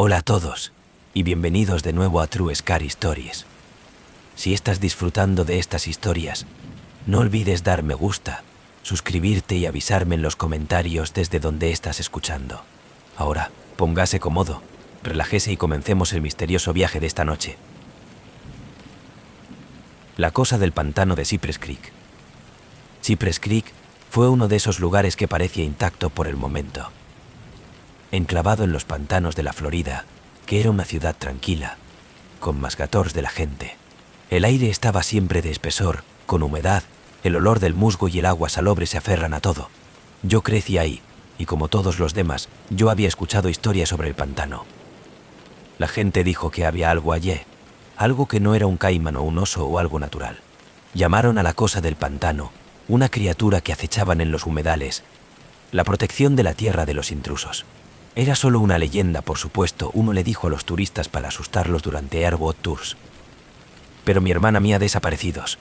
Hola a todos, y bienvenidos de nuevo a True Scary Stories. Si estás disfrutando de estas historias, no olvides dar me gusta, suscribirte y avisarme en los comentarios desde donde estás escuchando. Ahora, póngase cómodo, relájese y comencemos el misterioso viaje de esta noche. La cosa del pantano de Cypress Creek. Cypress Creek fue uno de esos lugares que parecía intacto por el momento. Enclavado en los pantanos de la Florida, que era una ciudad tranquila, con masgators de la gente. El aire estaba siempre de espesor, con humedad, el olor del musgo y el agua salobre se aferran a todo. Yo crecí ahí, y como todos los demás, yo había escuchado historias sobre el pantano. La gente dijo que había algo allí, algo que no era un caimán o un oso o algo natural. Llamaron a la cosa del pantano, una criatura que acechaban en los humedales, la protección de la tierra de los intrusos. Era solo una leyenda, por supuesto, uno le dijo a los turistas para asustarlos durante Airboat Tours. Pero mi hermana mía desaparecidos.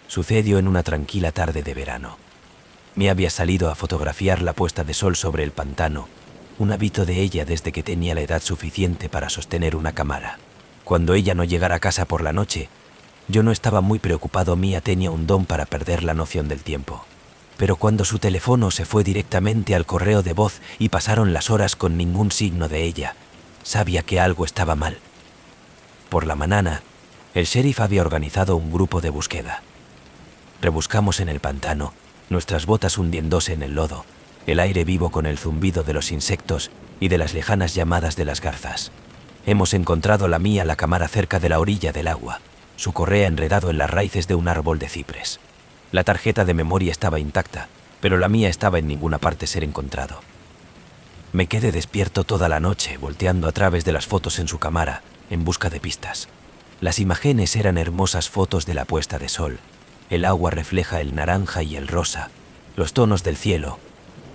Sucedió en una tranquila tarde de verano. Me había salido a fotografiar la puesta de sol sobre el pantano, un hábito de ella desde que tenía la edad suficiente para sostener una cámara. Cuando ella no llegara a casa por la noche, yo no estaba muy preocupado, Mía tenía un don para perder la noción del tiempo. Pero cuando su teléfono se fue directamente al correo de voz y pasaron las horas con ningún signo de ella, sabía que algo estaba mal. Por la mañana, el sheriff había organizado un grupo de búsqueda. Rebuscamos en el pantano, nuestras botas hundiéndose en el lodo, el aire vivo con el zumbido de los insectos y de las lejanas llamadas de las garzas. Hemos encontrado la mía la cámara cerca de la orilla del agua, su correa enredado en las raíces de un árbol de ciprés. La tarjeta de memoria estaba intacta, pero la mía estaba en ninguna parte ser encontrado. Me quedé despierto toda la noche, volteando a través de las fotos en su cámara, en busca de pistas. Las imágenes eran hermosas fotos de la puesta de sol. El agua refleja el naranja y el rosa, los tonos del cielo,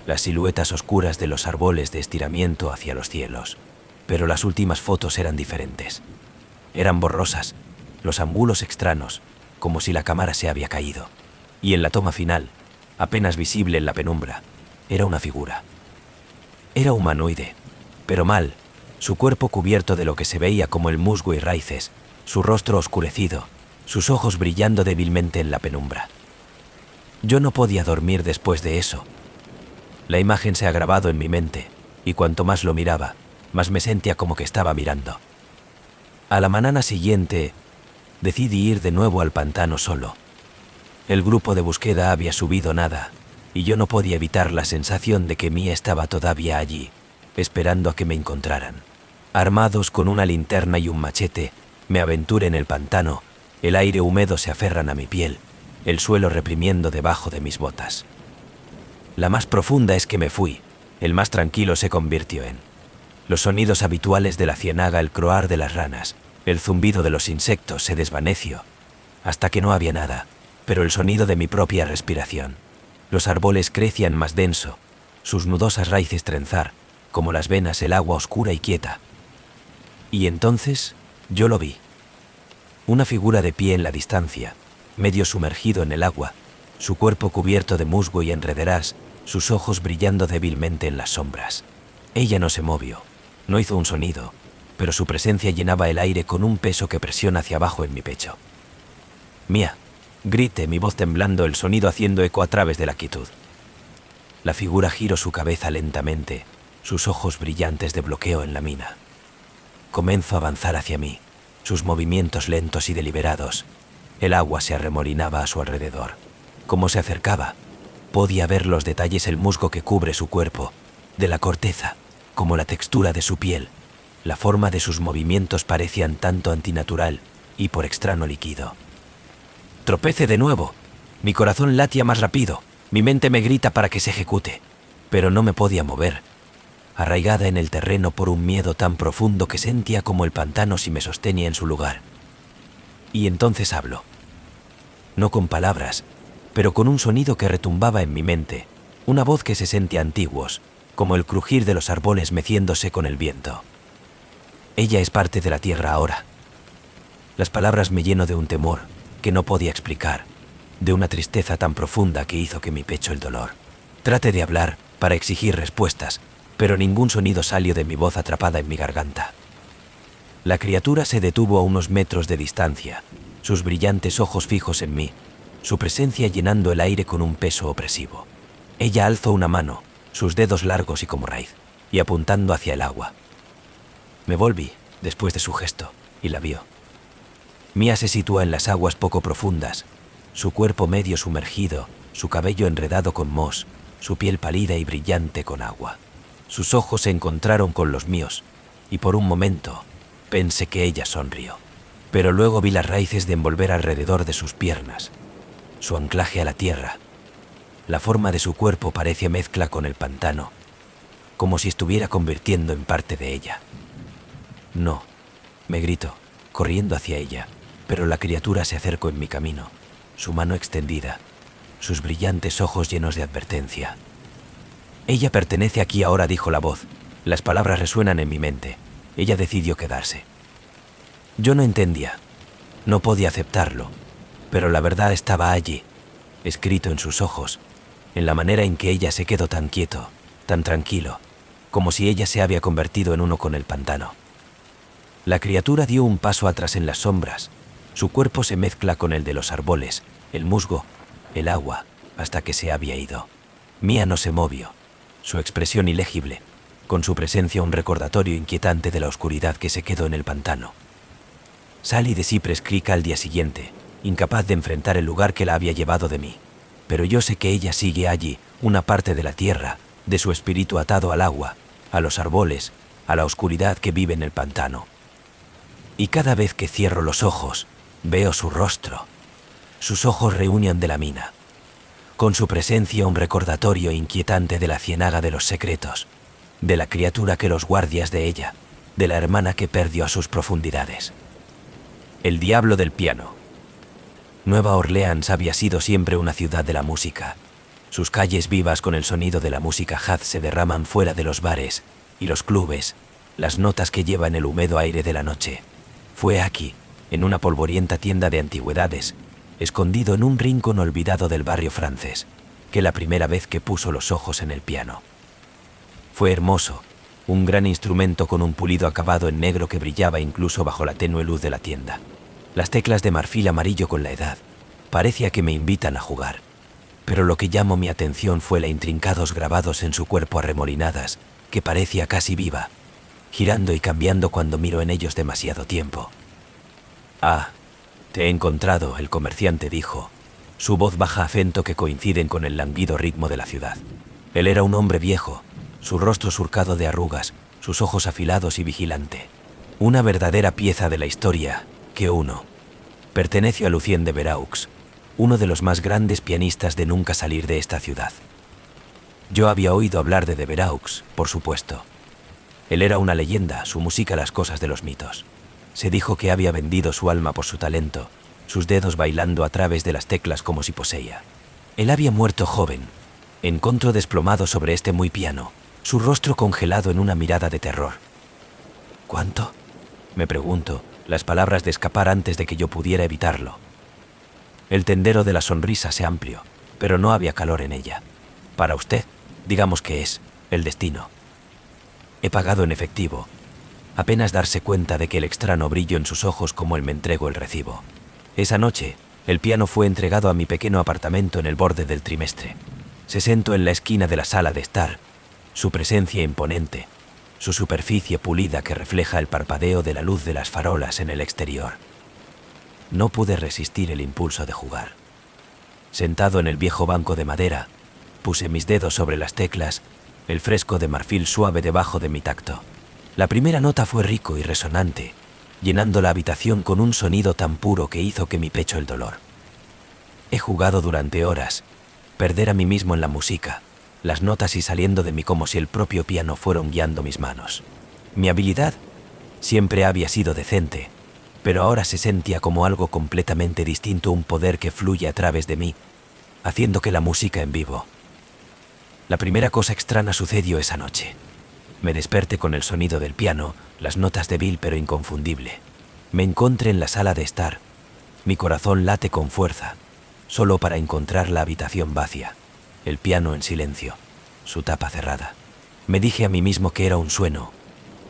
las siluetas oscuras de los árboles de estiramiento hacia los cielos. Pero las últimas fotos eran diferentes. Eran borrosas, los ángulos extraños, como si la cámara se había caído. Y en la toma final, apenas visible en la penumbra, era una figura. Era humanoide, pero mal, su cuerpo cubierto de lo que se veía como el musgo y raíces, su rostro oscurecido, sus ojos brillando débilmente en la penumbra. Yo no podía dormir después de eso. La imagen se ha grabado en mi mente, y cuanto más lo miraba, más me sentía como que estaba mirando. A la mañana siguiente, decidí ir de nuevo al pantano solo. El grupo de búsqueda había subido nada, y yo no podía evitar la sensación de que Mía estaba todavía allí, esperando a que me encontraran. Armados con una linterna y un machete, me aventuré en el pantano, el aire húmedo se aferran a mi piel, el suelo reprimiendo debajo de mis botas. La más profunda es que me fui, el más tranquilo se convirtió en. Los sonidos habituales de la ciénaga, el croar de las ranas, el zumbido de los insectos se desvaneció, hasta que no había nada, pero el sonido de mi propia respiración. Los árboles crecían más denso, sus nudosas raíces trenzar, como las venas el agua oscura y quieta. Y entonces yo lo vi. Una figura de pie en la distancia, medio sumergido en el agua, su cuerpo cubierto de musgo y enrederás, sus ojos brillando débilmente en las sombras. Ella no se movió, no hizo un sonido, pero su presencia llenaba el aire con un peso que presiona hacia abajo en mi pecho. Mía, grité, mi voz temblando, el sonido haciendo eco a través de la quietud. La figura giró su cabeza lentamente, sus ojos brillantes de bloqueo en la mina. Comenzó a avanzar hacia mí, sus movimientos lentos y deliberados. El agua se arremolinaba a su alrededor. Como se acercaba, podía ver los detalles, el musgo que cubre su cuerpo, de la corteza, como la textura de su piel. La forma de sus movimientos parecían tanto antinatural y por extraño líquido. Tropecé de nuevo. Mi corazón latía más rápido. Mi mente me grita para que se ejecute. Pero no me podía mover, arraigada en el terreno por un miedo tan profundo que sentía como el pantano si me sostenía en su lugar. Y entonces habló. No con palabras, pero con un sonido que retumbaba en mi mente, una voz que se sentía antiguos, como el crujir de los árboles meciéndose con el viento. Ella es parte de la tierra ahora. Las palabras me llenó de un temor que no podía explicar, de una tristeza tan profunda que hizo que mi pecho el dolor. Traté de hablar para exigir respuestas, pero ningún sonido salió de mi voz atrapada en mi garganta. La criatura se detuvo a unos metros de distancia, sus brillantes ojos fijos en mí, su presencia llenando el aire con un peso opresivo. Ella alzó una mano, sus dedos largos y como raíz, y apuntando hacia el agua. Me volví, después de su gesto, y la vio. Mia se sitúa en las aguas poco profundas, su cuerpo medio sumergido, su cabello enredado con moho, su piel pálida y brillante con agua. Sus ojos se encontraron con los míos, y por un momento pensé que ella sonrió. Pero luego vi las raíces de envolver alrededor de sus piernas, su anclaje a la tierra. La forma de su cuerpo parece mezcla con el pantano, como si estuviera convirtiendo en parte de ella. No, me gritó, corriendo hacia ella, pero la criatura se acercó en mi camino, su mano extendida, sus brillantes ojos llenos de advertencia. Ella pertenece aquí ahora, dijo la voz. Las palabras resuenan en mi mente. Ella decidió quedarse. Yo no entendía, no podía aceptarlo, pero la verdad estaba allí, escrito en sus ojos, en la manera en que ella se quedó tan quieto, tan tranquilo, como si ella se había convertido en uno con el pantano. La criatura dio un paso atrás en las sombras, su cuerpo se mezcla con el de los árboles, el musgo, el agua, hasta que se había ido. Mia no se movió, su expresión ilegible, con su presencia un recordatorio inquietante de la oscuridad que se quedó en el pantano. Salí de Cypress Creek al día siguiente, incapaz de enfrentar el lugar que la había llevado de mí, pero yo sé que ella sigue allí, una parte de la tierra, de su espíritu atado al agua, a los árboles, a la oscuridad que vive en el pantano. Y cada vez que cierro los ojos, veo su rostro. Sus ojos reúnen de la mina. Con su presencia un recordatorio inquietante de la ciénaga de los secretos, de la criatura que los guardias de ella, de la hermana que perdió a sus profundidades. El diablo del piano. Nueva Orleans había sido siempre una ciudad de la música. Sus calles vivas con el sonido de la música jazz se derraman fuera de los bares y los clubes, las notas que llevan el húmedo aire de la noche. Fue aquí, en una polvorienta tienda de antigüedades, escondido en un rincón olvidado del barrio francés, que la primera vez que puso los ojos en el piano. Fue hermoso, un gran instrumento con un pulido acabado en negro que brillaba incluso bajo la tenue luz de la tienda. Las teclas de marfil amarillo con la edad, parecía que me invitan a jugar. Pero lo que llamó mi atención fue la intrincados grabados en su cuerpo arremolinadas, que parecía casi viva, girando y cambiando cuando miro en ellos demasiado tiempo. «Ah, te he encontrado», el comerciante dijo, su voz baja acento que coinciden con el languido ritmo de la ciudad. Él era un hombre viejo, su rostro surcado de arrugas, sus ojos afilados y vigilante. Una verdadera pieza de la historia que uno. Perteneció a Lucien de Veraux, uno de los más grandes pianistas de nunca salir de esta ciudad. Yo había oído hablar de Veraux, por supuesto. Él era una leyenda, su música las cosas de los mitos. Se dijo que había vendido su alma por su talento, sus dedos bailando a través de las teclas como si poseía. Él había muerto joven, encontró desplomado sobre este muy piano, su rostro congelado en una mirada de terror. ¿Cuánto?, me pregunto, las palabras de escapar antes de que yo pudiera evitarlo. El tendero de la sonrisa se amplió, pero no había calor en ella. Para usted, digamos que es el destino. He pagado en efectivo, apenas darse cuenta de que el extraño brillo en sus ojos como él me entregó el recibo. Esa noche, el piano fue entregado a mi pequeño apartamento en el borde del trimestre. Se sentó en la esquina de la sala de estar, su presencia imponente, su superficie pulida que refleja el parpadeo de la luz de las farolas en el exterior. No pude resistir el impulso de jugar. Sentado en el viejo banco de madera, puse mis dedos sobre las teclas, el fresco de marfil suave debajo de mi tacto. La primera nota fue rico y resonante, llenando la habitación con un sonido tan puro que hizo que mi pecho el dolor. He jugado durante horas, perder a mí mismo en la música, las notas y saliendo de mí como si el propio piano fueran guiando mis manos. Mi habilidad siempre había sido decente, pero ahora se sentía como algo completamente distinto, un poder que fluye a través de mí, haciendo que la música en vivo. La primera cosa extraña sucedió esa noche. Me desperté con el sonido del piano, las notas débil pero inconfundible. Me encontré en la sala de estar. Mi corazón late con fuerza, solo para encontrar la habitación vacía, el piano en silencio, su tapa cerrada. Me dije a mí mismo que era un sueño,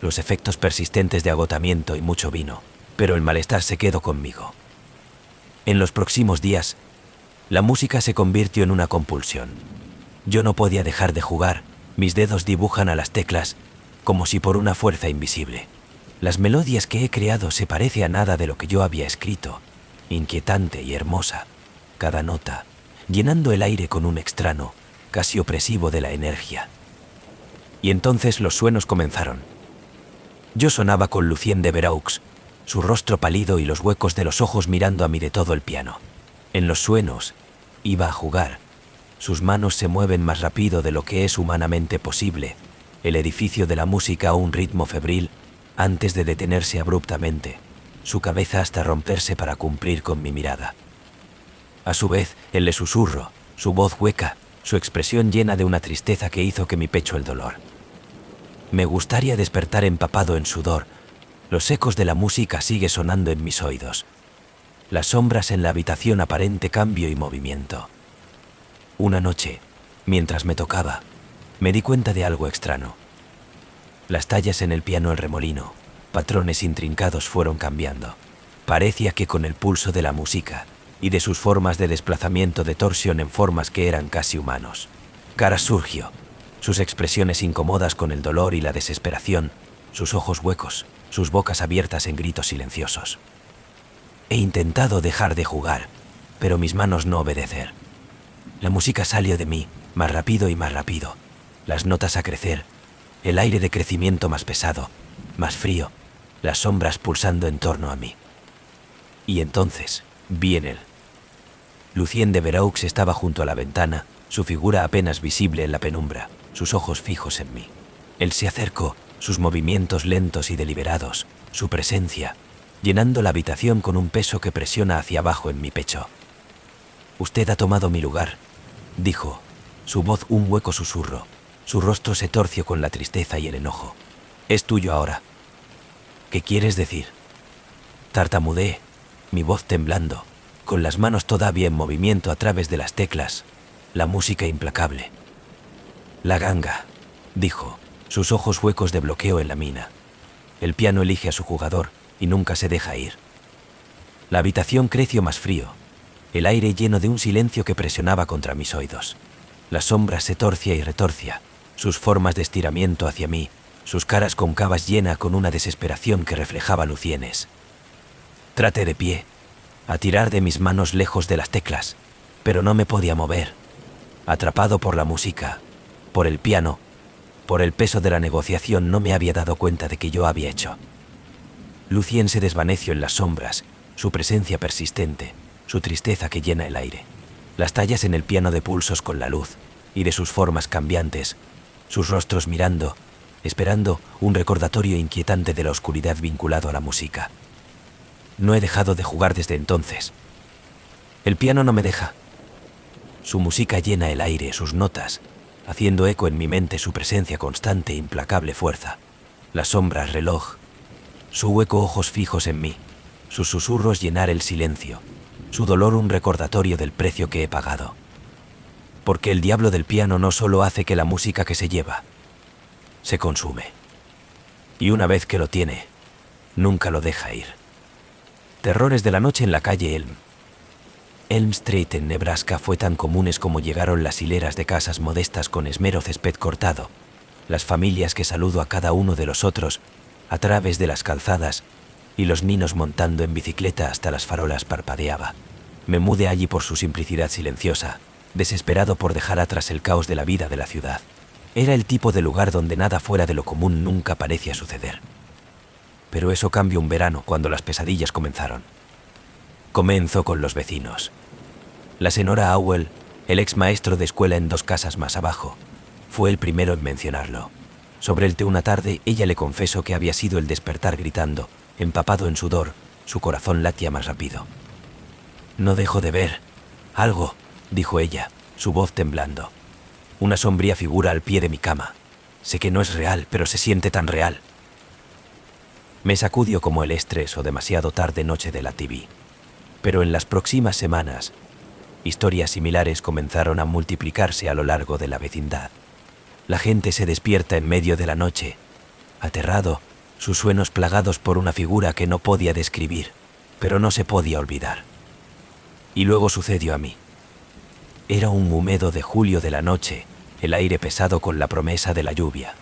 los efectos persistentes de agotamiento y mucho vino, pero el malestar se quedó conmigo. En los próximos días, la música se convirtió en una compulsión. Yo no podía dejar de jugar, mis dedos dibujan a las teclas como si por una fuerza invisible. Las melodías que he creado se parecen a nada de lo que yo había escrito, inquietante y hermosa, cada nota, llenando el aire con un extraño, casi opresivo de la energía. Y entonces los sueños comenzaron. Yo sonaba con Lucien de Veraux, su rostro pálido y los huecos de los ojos mirando a mí de todo el piano. En los sueños, iba a jugar. Sus manos se mueven más rápido de lo que es humanamente posible, el edificio de la música a un ritmo febril, antes de detenerse abruptamente, su cabeza hasta romperse para cumplir con mi mirada. A su vez, él le susurro, su voz hueca, su expresión llena de una tristeza que hizo que mi pecho el dolor. Me gustaría despertar empapado en sudor. Los ecos de la música sigue sonando en mis oídos. Las sombras en la habitación aparente cambio y movimiento. Una noche, mientras me tocaba, me di cuenta de algo extraño. Las tallas en el piano el remolino, patrones intrincados fueron cambiando. Parecía que con el pulso de la música y de sus formas de desplazamiento de torsión en formas que eran casi humanos. Cara surgió, sus expresiones incómodas con el dolor y la desesperación, sus ojos huecos, sus bocas abiertas en gritos silenciosos. He intentado dejar de jugar, pero mis manos no obedecer. La música salió de mí, más rápido y más rápido, las notas a crecer, el aire de crecimiento más pesado, más frío, las sombras pulsando en torno a mí. Y entonces, vi en él. Lucien de Veraux estaba junto a la ventana, su figura apenas visible en la penumbra, sus ojos fijos en mí. Él se acercó, sus movimientos lentos y deliberados, su presencia, llenando la habitación con un peso que presiona hacia abajo en mi pecho. «Usted ha tomado mi lugar», dijo, su voz un hueco susurro, su rostro se torció con la tristeza y el enojo. «Es tuyo ahora». «¿Qué quieres decir?». Tartamudeé, mi voz temblando, con las manos todavía en movimiento a través de las teclas, la música implacable. «La ganga», dijo, sus ojos huecos de bloqueo en la mina. «El piano elige a su jugador y nunca se deja ir». La habitación creció más frío, el aire lleno de un silencio que presionaba contra mis oídos. La sombra se torcia y retorcia, sus formas de estiramiento hacia mí, sus caras cóncavas llenas con una desesperación que reflejaba Lucienes. Traté de pie, a tirar de mis manos lejos de las teclas, pero no me podía mover. Atrapado por la música, por el piano, por el peso de la negociación, no me había dado cuenta de que yo había hecho. Lucien se desvaneció en las sombras, su presencia persistente, su tristeza que llena el aire. Las tallas en el piano de pulsos con la luz, y de sus formas cambiantes, sus rostros mirando, esperando un recordatorio inquietante de la oscuridad vinculado a la música. No he dejado de jugar desde entonces. El piano no me deja. Su música llena el aire, sus notas, haciendo eco en mi mente su presencia constante e implacable fuerza. Las sombras, reloj, su hueco ojos fijos en mí, sus susurros llenar el silencio, su dolor un recordatorio del precio que he pagado. Porque el diablo del piano no solo hace que la música que se lleva, se consume. Y una vez que lo tiene, nunca lo deja ir. Terrores de la noche en la calle Elm. Elm Street en Nebraska fue tan comunes como llegaron las hileras de casas modestas con esmero césped cortado, las familias que saludo a cada uno de los otros a través de las calzadas y los niños montando en bicicleta hasta las farolas parpadeaba. Me mudé allí por su simplicidad silenciosa, desesperado por dejar atrás el caos de la vida de la ciudad. Era el tipo de lugar donde nada fuera de lo común nunca parecía suceder. Pero eso cambió un verano cuando las pesadillas comenzaron. Comenzó con los vecinos. La señora Howell, el ex maestro de escuela en 2 casas más abajo, fue el primero en mencionarlo. Sobre el té una tarde, ella le confesó que había sido el despertar gritando, empapado en sudor, su corazón latía más rápido. «No dejo de ver algo», dijo ella, su voz temblando. «Una sombría figura al pie de mi cama. Sé que no es real, pero se siente tan real». Me sacudió como el estrés o demasiado tarde noche de la TV. Pero en las próximas semanas, historias similares comenzaron a multiplicarse a lo largo de la vecindad. La gente se despierta en medio de la noche, aterrado, sus sueños plagados por una figura que no podía describir, pero no se podía olvidar. Y luego sucedió a mí. Era un húmedo de julio de la noche, el aire pesado con la promesa de la lluvia.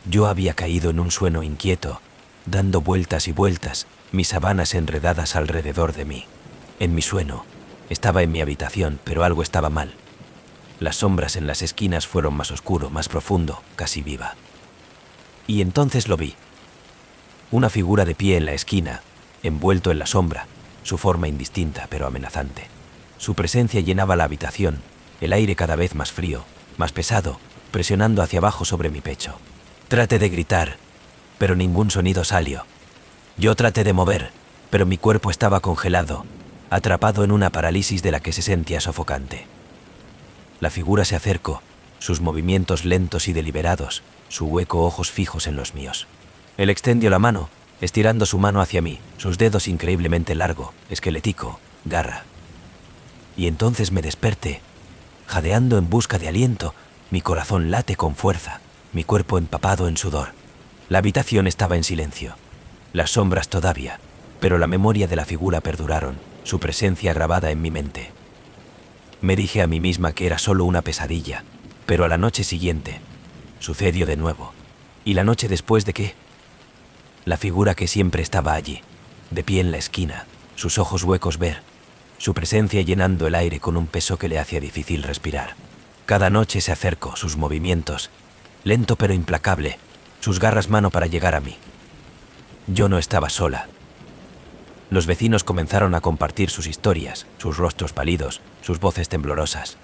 Yo había caído en un sueño inquieto, dando vueltas y vueltas, mis sábanas enredadas alrededor de mí. En mi sueño, estaba en mi habitación, pero algo estaba mal. Las sombras en las esquinas fueron más oscuro, más profundo, casi viva. Y entonces lo vi. Una figura de pie en la esquina, envuelto en la sombra, su forma indistinta pero amenazante. Su presencia llenaba la habitación, el aire cada vez más frío, más pesado, presionando hacia abajo sobre mi pecho. Traté de gritar, pero ningún sonido salió. Yo traté de mover, pero mi cuerpo estaba congelado, atrapado en una parálisis de la que se sentía sofocante. La figura se acercó, sus movimientos lentos y deliberados, su hueco ojos fijos en los míos. Él extendió la mano, estirando su mano hacia mí, sus dedos increíblemente largo, esquelético, garra. Y entonces me desperté, jadeando en busca de aliento, mi corazón late con fuerza, mi cuerpo empapado en sudor. La habitación estaba en silencio, las sombras todavía, pero la memoria de la figura perduraron, su presencia grabada en mi mente. Me dije a mí misma que era solo una pesadilla, pero a la noche siguiente, sucedió de nuevo. ¿Y la noche después de qué? La figura que siempre estaba allí, de pie en la esquina, sus ojos huecos ver, su presencia llenando el aire con un peso que le hacía difícil respirar. Cada noche se acercó, sus movimientos, lento pero implacable, sus garras mano para llegar a mí. Yo no estaba sola. Los vecinos comenzaron a compartir sus historias, sus rostros pálidos, sus voces temblorosas.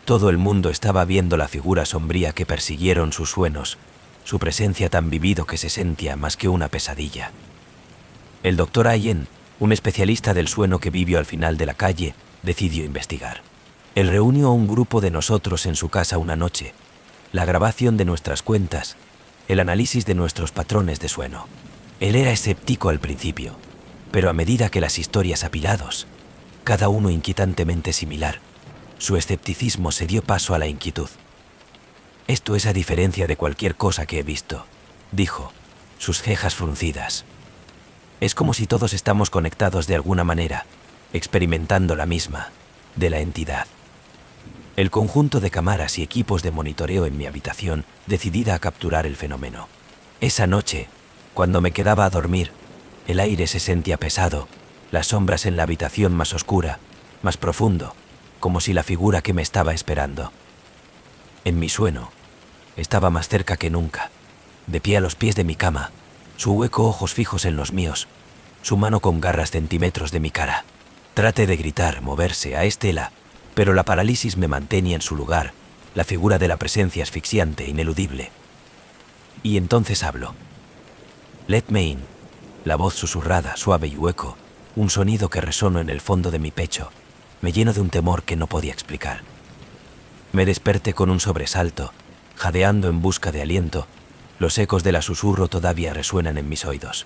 Todo el mundo estaba viendo la figura sombría que persiguieron sus sueños, su presencia tan vivido que se sentía más que una pesadilla. El doctor Allen, un especialista del sueño que vivió al final de la calle, decidió investigar. Él reunió a un grupo de nosotros en su casa una noche, la grabación de nuestras cuentas, el análisis de nuestros patrones de sueño. Él era escéptico al principio, pero a medida que las historias apilados, cada uno inquietantemente similar, su escepticismo se dio paso a la inquietud. Esto es a diferencia de cualquier cosa que he visto, dijo, sus cejas fruncidas. Es como si todos estamos conectados de alguna manera, experimentando la misma, de la entidad. El conjunto de cámaras y equipos de monitoreo en mi habitación, decidida a capturar el fenómeno. Esa noche, cuando me quedaba a dormir, el aire se sentía pesado, las sombras en la habitación más oscura, más profundo, como si la figura que me estaba esperando. En mi sueño, estaba más cerca que nunca, de pie a los pies de mi cama, su hueco ojos fijos en los míos, su mano con garras centímetros de mi cara. Traté de gritar, moverse, a Estela, pero la parálisis me mantenía en su lugar, la figura de la presencia asfixiante, ineludible. Y entonces habló. Let me in. La voz susurrada, suave y hueco, un sonido que resonó en el fondo de mi pecho, me llenó de un temor que no podía explicar. Me desperté con un sobresalto, jadeando en busca de aliento. Los ecos de la susurro todavía resuenan en mis oídos.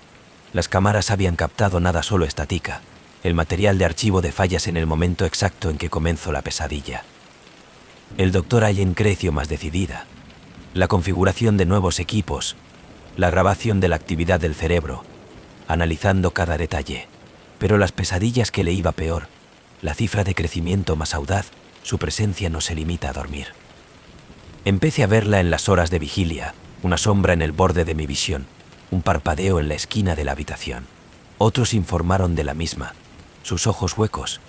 Las cámaras habían captado nada solo estática, el material de archivo de fallas en el momento exacto en que comenzó la pesadilla. El doctor Allen creció más decidida. La configuración de nuevos equipos, la grabación de la actividad del cerebro, analizando cada detalle. Pero las pesadillas que le iba peor, la cifra de crecimiento más audaz, su presencia no se limita a dormir. Empecé a verla en las horas de vigilia, una sombra en el borde de mi visión, un parpadeo en la esquina de la habitación. Otros informaron de la misma, sus ojos huecos,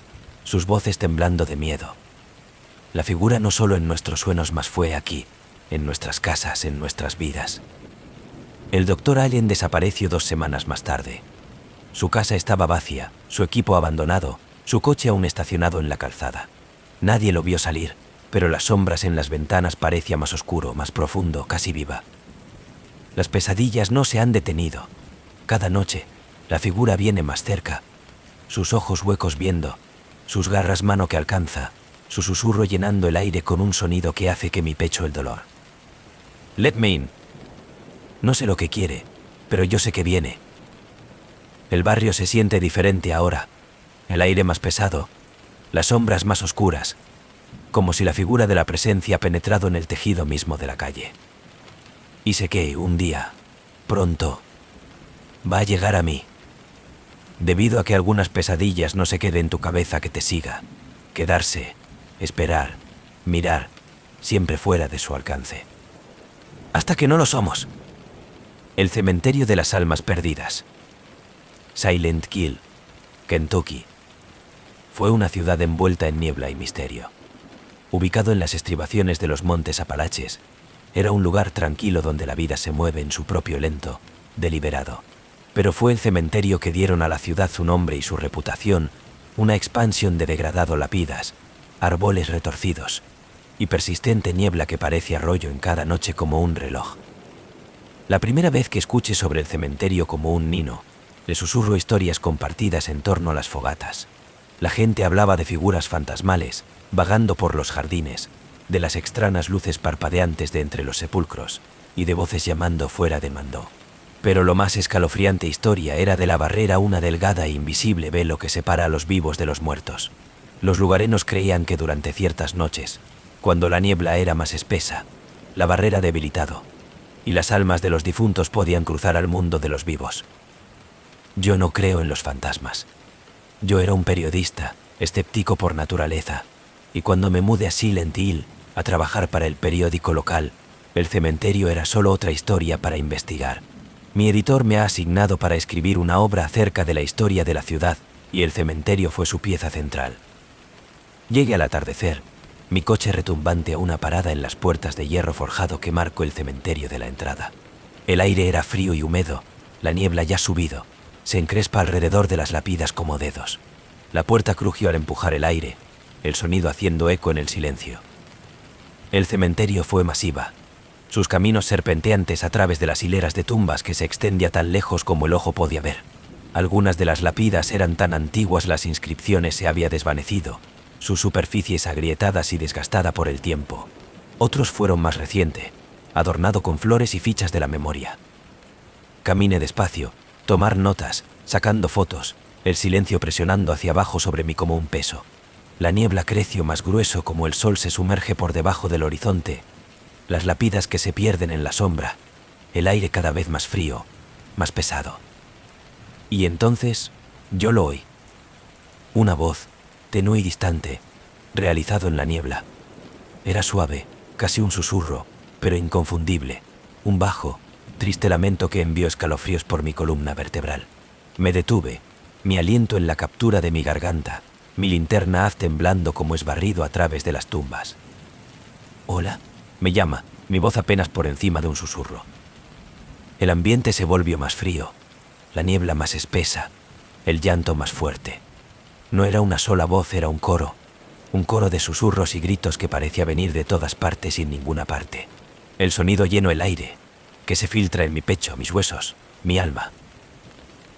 sus voces temblando de miedo. La figura no solo en nuestros sueños, más fue aquí, en nuestras casas, en nuestras vidas. El doctor Allen desapareció 2 semanas más tarde. Su casa estaba vacía, su equipo abandonado, su coche aún estacionado en la calzada. Nadie lo vio salir, pero las sombras en las ventanas parecía más oscuro, más profundo, casi viva. Las pesadillas no se han detenido. Cada noche, la figura viene más cerca, sus ojos huecos viendo, sus garras mano que alcanza, su susurro llenando el aire con un sonido que hace que mi pecho el dolor. Let me in. No sé lo que quiere, pero yo sé que viene. El barrio se siente diferente ahora, el aire más pesado, las sombras más oscuras, como si la figura de la presencia ha penetrado en el tejido mismo de la calle. Y sé que un día, pronto, va a llegar a mí. Debido a que algunas pesadillas no se quede en tu cabeza que te siga, quedarse, esperar, mirar, siempre fuera de su alcance. Hasta que no lo somos. El cementerio de las almas perdidas. Silent Kill, Kentucky. Fue una ciudad envuelta en niebla y misterio. Ubicado en las estribaciones de los montes Apalaches, era un lugar tranquilo donde la vida se mueve en su propio lento, deliberado. Pero fue el cementerio que dieron a la ciudad su nombre y su reputación, una expansión de degradado lapidas, árboles retorcidos y persistente niebla que parece arroyo en cada noche como un reloj. La primera vez que escuché sobre el cementerio como un nino, le susurro historias compartidas en torno a las fogatas. La gente hablaba de figuras fantasmales, vagando por los jardines, de las extrañas luces parpadeantes de entre los sepulcros y de voces llamando fuera de mandó. Pero lo más escalofriante historia era de la barrera, una delgada e invisible velo que separa a los vivos de los muertos. Los lugareños creían que durante ciertas noches, cuando la niebla era más espesa, la barrera debilitado, y las almas de los difuntos podían cruzar al mundo de los vivos. Yo no creo en los fantasmas. Yo era un periodista, escéptico por naturaleza, y cuando me mudé a Silent Hill a trabajar para el periódico local, el cementerio era solo otra historia para investigar. Mi editor me ha asignado para escribir una obra acerca de la historia de la ciudad y el cementerio fue su pieza central. Llegué al atardecer, mi coche retumbante a una parada en las puertas de hierro forjado que marcó el cementerio de la entrada. El aire era frío y húmedo, la niebla ya subido, se encrespa alrededor de las lápidas como dedos. La puerta crujió al empujar el aire, el sonido haciendo eco en el silencio. El cementerio fue masiva. Sus caminos serpenteantes a través de las hileras de tumbas que se extendía tan lejos como el ojo podía ver. Algunas de las lápidas eran tan antiguas, las inscripciones se había desvanecido, sus superficies agrietadas y desgastada por el tiempo. Otros fueron más reciente, adornado con flores y fichas de la memoria. Caminé despacio, tomar notas, sacando fotos, el silencio presionando hacia abajo sobre mí como un peso. La niebla creció más grueso como el sol se sumerge por debajo del horizonte, las lápidas que se pierden en la sombra, el aire cada vez más frío, más pesado. Y entonces, yo lo oí. Una voz, tenue y distante, realizado en la niebla. Era suave, casi un susurro, pero inconfundible, un bajo, triste lamento que envió escalofríos por mi columna vertebral. Me detuve, mi aliento en la captura de mi garganta, mi linterna haz temblando como esbarrido a través de las tumbas. «Hola», me llama, mi voz apenas por encima de un susurro. El ambiente se volvió más frío, la niebla más espesa, el llanto más fuerte. No era una sola voz, era un coro de susurros y gritos que parecía venir de todas partes y en ninguna parte. El sonido llenó el aire, que se filtra en mi pecho, mis huesos, mi alma.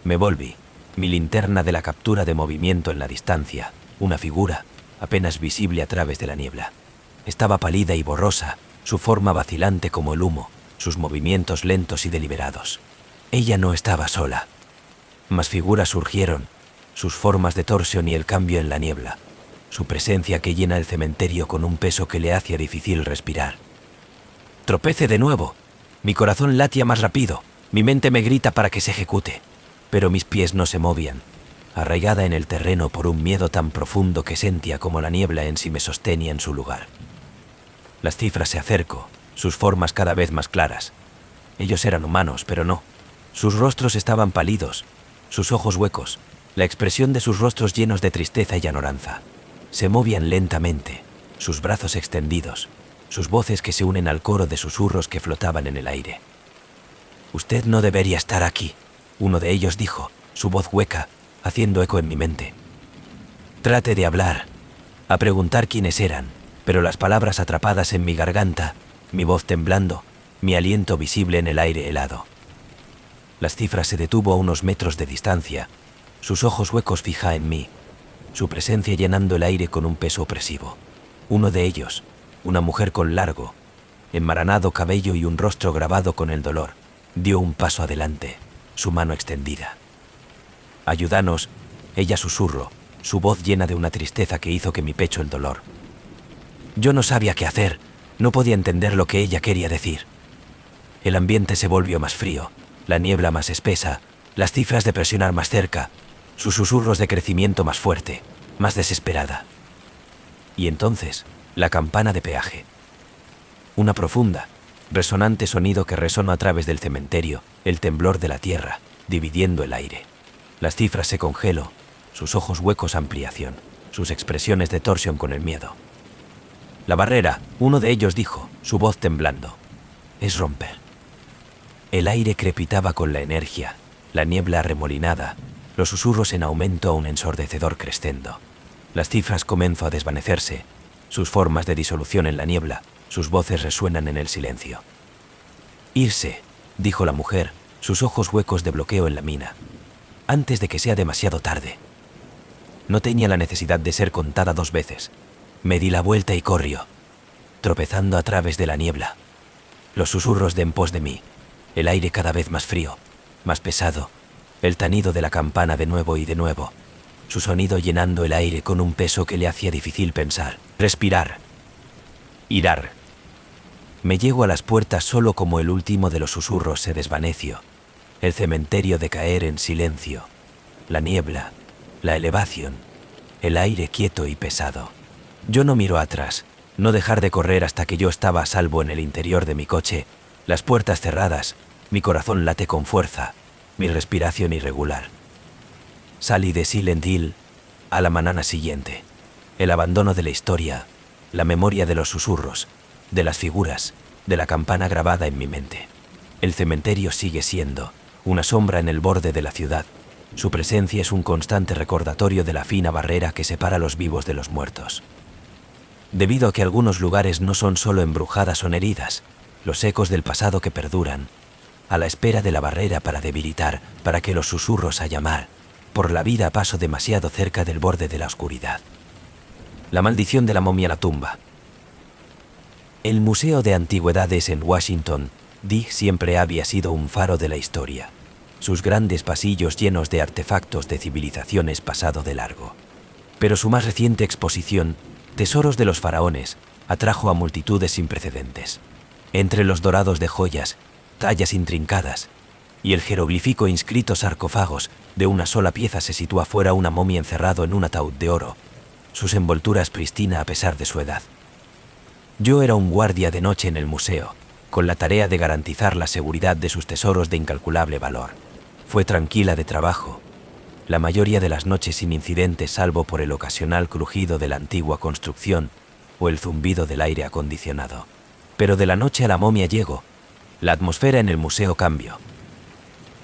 Me volví, mi linterna de la captura de movimiento en la distancia, una figura, apenas visible a través de la niebla. Estaba pálida y borrosa, su forma vacilante como el humo, sus movimientos lentos y deliberados. Ella no estaba sola. Más figuras surgieron, sus formas de torsión y el cambio en la niebla, su presencia que llena el cementerio con un peso que le hacía difícil respirar. Tropecé de nuevo, mi corazón latía más rápido, mi mente me grita para que se ejecute, pero mis pies no se movían, arraigada en el terreno por un miedo tan profundo que sentía como la niebla en sí me sostenía en su lugar. Las cifras se acercó, sus formas cada vez más claras. Ellos eran humanos, pero no. Sus rostros estaban pálidos, sus ojos huecos, la expresión de sus rostros llenos de tristeza y añoranza. Se movían lentamente, sus brazos extendidos, sus voces que se unen al coro de susurros que flotaban en el aire. «Usted no debería estar aquí», uno de ellos dijo, su voz hueca, haciendo eco en mi mente. Traté de hablar, a preguntar quiénes eran, pero las palabras atrapadas en mi garganta, mi voz temblando, mi aliento visible en el aire helado. Las cifras se detuvo a unos metros de distancia, sus ojos huecos fija en mí, su presencia llenando el aire con un peso opresivo. Uno de ellos, una mujer con largo, enmaranado cabello y un rostro grabado con el dolor, dio un paso adelante, su mano extendida. «Ayúdanos», ella susurró, su voz llena de una tristeza que hizo que mi pecho el dolor. Yo no sabía qué hacer, no podía entender lo que ella quería decir. El ambiente se volvió más frío, la niebla más espesa, las cifras de presionar más cerca, sus susurros de crecimiento más fuerte, más desesperada. Y entonces, la campana de peaje. Una profunda, resonante sonido que resonó a través del cementerio, el temblor de la tierra, dividiendo el aire. Las cifras se congeló, sus ojos huecos ampliación, sus expresiones de torsión con el miedo. La barrera, uno de ellos dijo, su voz temblando. Es romper. El aire crepitaba con la energía, la niebla arremolinada, los susurros en aumento a un ensordecedor crescendo. Las cifras comenzó a desvanecerse, sus formas de disolución en la niebla, sus voces resuenan en el silencio. Irse, dijo la mujer, sus ojos huecos de bloqueo en la mina. Antes de que sea demasiado tarde. No tenía la necesidad de ser contada 2 veces. Me di la vuelta y corrió, tropezando a través de la niebla. Los susurros de en pos de mí, el aire cada vez más frío, más pesado, el tanido de la campana de nuevo y de nuevo, su sonido llenando el aire con un peso que le hacía difícil pensar, respirar, irar. Me llego a las puertas solo como el último de los susurros se desvaneció, el cementerio de caer en silencio, la niebla, la elevación, el aire quieto y pesado. Yo no miro atrás, no dejar de correr hasta que yo estaba a salvo en el interior de mi coche, las puertas cerradas, mi corazón late con fuerza, mi respiración irregular. Salí de Silent Hill a la mañana siguiente. El abandono de la historia, la memoria de los susurros, de las figuras, de la campana grabada en mi mente. El cementerio sigue siendo una sombra en el borde de la ciudad. Su presencia es un constante recordatorio de la fina barrera que separa los vivos de los muertos. Debido a que algunos lugares no son solo embrujadas o heridas, los ecos del pasado que perduran, a la espera de la barrera para debilitar, para que los susurros a llamar, por la vida paso demasiado cerca del borde de la oscuridad. La maldición de la momia la tumba. El Museo de Antigüedades en Washington, D.C. siempre había sido un faro de la historia, sus grandes pasillos llenos de artefactos de civilizaciones pasado de largo. Pero su más reciente exposición, Tesoros de los faraones, atrajo a multitudes sin precedentes. Entre los dorados de joyas, tallas intrincadas, y el jeroglífico inscrito sarcófagos de una sola pieza se sitúa fuera una momia encerrado en un ataúd de oro, sus envolturas pristina a pesar de su edad. Yo era un guardia de noche en el museo, con la tarea de garantizar la seguridad de sus tesoros de incalculable valor. Fue tranquila de trabajo, la mayoría de las noches sin incidentes salvo por el ocasional crujido de la antigua construcción o el zumbido del aire acondicionado. Pero de la noche a la momia llegó, la atmósfera en el museo cambió.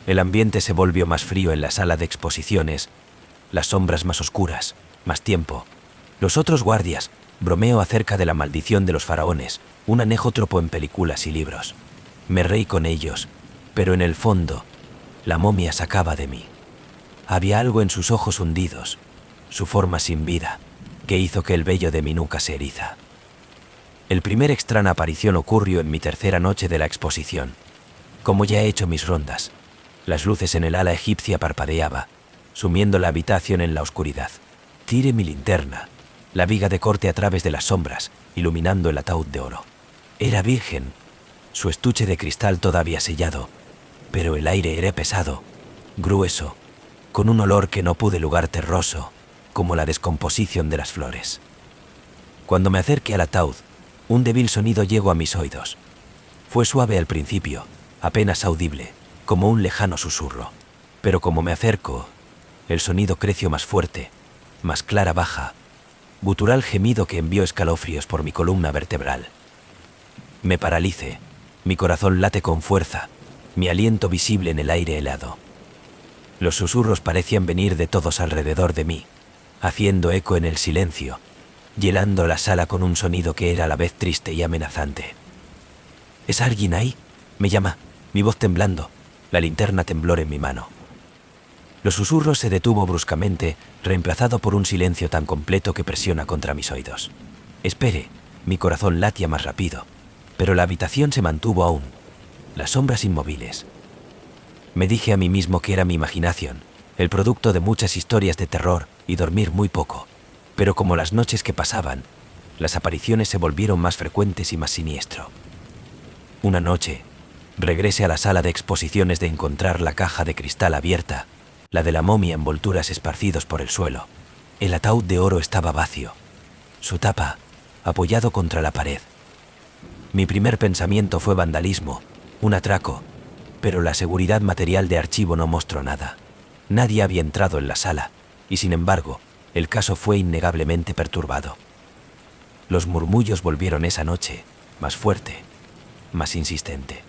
El ambiente se volvió más frío en la sala de exposiciones, las sombras más oscuras, más tiempo. Los otros guardias, bromeo acerca de la maldición de los faraones, un anéjotropo en películas y libros. Me reí con ellos, pero en el fondo, la momia sacaba de mí. Había algo en sus ojos hundidos, su forma sin vida, que hizo que el vello de mi nuca se eriza. El primer extraña aparición ocurrió en mi tercera noche de la exposición. Como ya he hecho mis rondas, las luces en el ala egipcia parpadeaba, sumiendo la habitación en la oscuridad. Tiré mi linterna, la viga de corte a través de las sombras, iluminando el ataúd de oro. Era virgen, su estuche de cristal todavía sellado, pero el aire era pesado, grueso, con un olor que no pude lugar terroso, como la descomposición de las flores. Cuando me acerqué al ataúd, un débil sonido llegó a mis oídos. Fue suave al principio, apenas audible, como un lejano susurro, pero como me acerco, el sonido creció más fuerte, más clara baja, gutural gemido que envió escalofríos por mi columna vertebral. Me paralicé, mi corazón late con fuerza, mi aliento visible en el aire helado. Los susurros parecían venir de todos alrededor de mí, haciendo eco en el silencio, llenando la sala con un sonido que era a la vez triste y amenazante. ¿Es alguien ahí?, me llama, mi voz temblando, la linterna temblor en mi mano. Los susurros se detuvo bruscamente, reemplazado por un silencio tan completo que presiona contra mis oídos. Espere, mi corazón latía más rápido, pero la habitación se mantuvo aún, las sombras inmóviles. Me dije a mí mismo que era mi imaginación, el producto de muchas historias de terror y dormir muy poco, pero como las noches que pasaban, las apariciones se volvieron más frecuentes y más siniestro. Una noche, Regresé a la sala de exposiciones de encontrar la caja de cristal abierta, la de la momia, envolturas esparcidos por el suelo. El ataúd de oro estaba vacío, su tapa apoyado contra la pared. Mi primer pensamiento fue vandalismo, un atraco, pero la seguridad material de archivo no mostró nada. Nadie había entrado en la sala, y sin embargo, el caso fue innegablemente perturbado. Los murmullos volvieron esa noche, más fuerte, más insistente.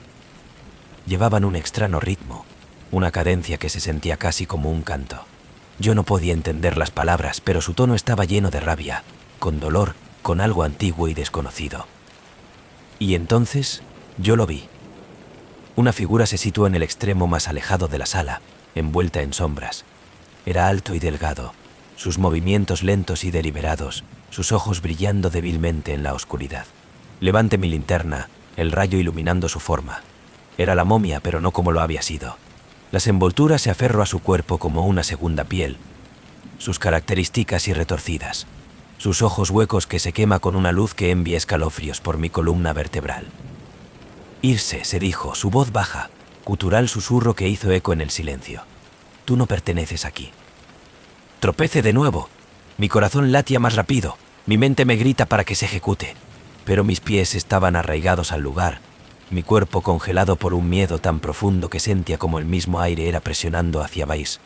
Llevaban un extraño ritmo, una cadencia que se sentía casi como un canto. Yo no podía entender las palabras, pero su tono estaba lleno de rabia, con dolor, con algo antiguo y desconocido. Y entonces, yo lo vi. Una figura se situó en el extremo más alejado de la sala, envuelta en sombras. Era alto y delgado, sus movimientos lentos y deliberados, sus ojos brillando débilmente en la oscuridad. Levanté mi linterna, el rayo iluminando su forma. Era la momia, pero no como lo había sido. Las envolturas se aferró a su cuerpo como una segunda piel, sus características y retorcidas, sus ojos huecos que se quema con una luz que envía escalofríos por mi columna vertebral. Irse, se dijo, su voz baja, gutural susurro que hizo eco en el silencio. Tú no perteneces aquí. Tropecé de nuevo. Mi corazón latía más rápido, mi mente me grita para que se ejecute, pero mis pies estaban arraigados al lugar, mi cuerpo congelado por un miedo tan profundo que sentía como el mismo aire era presionando hacia abajo.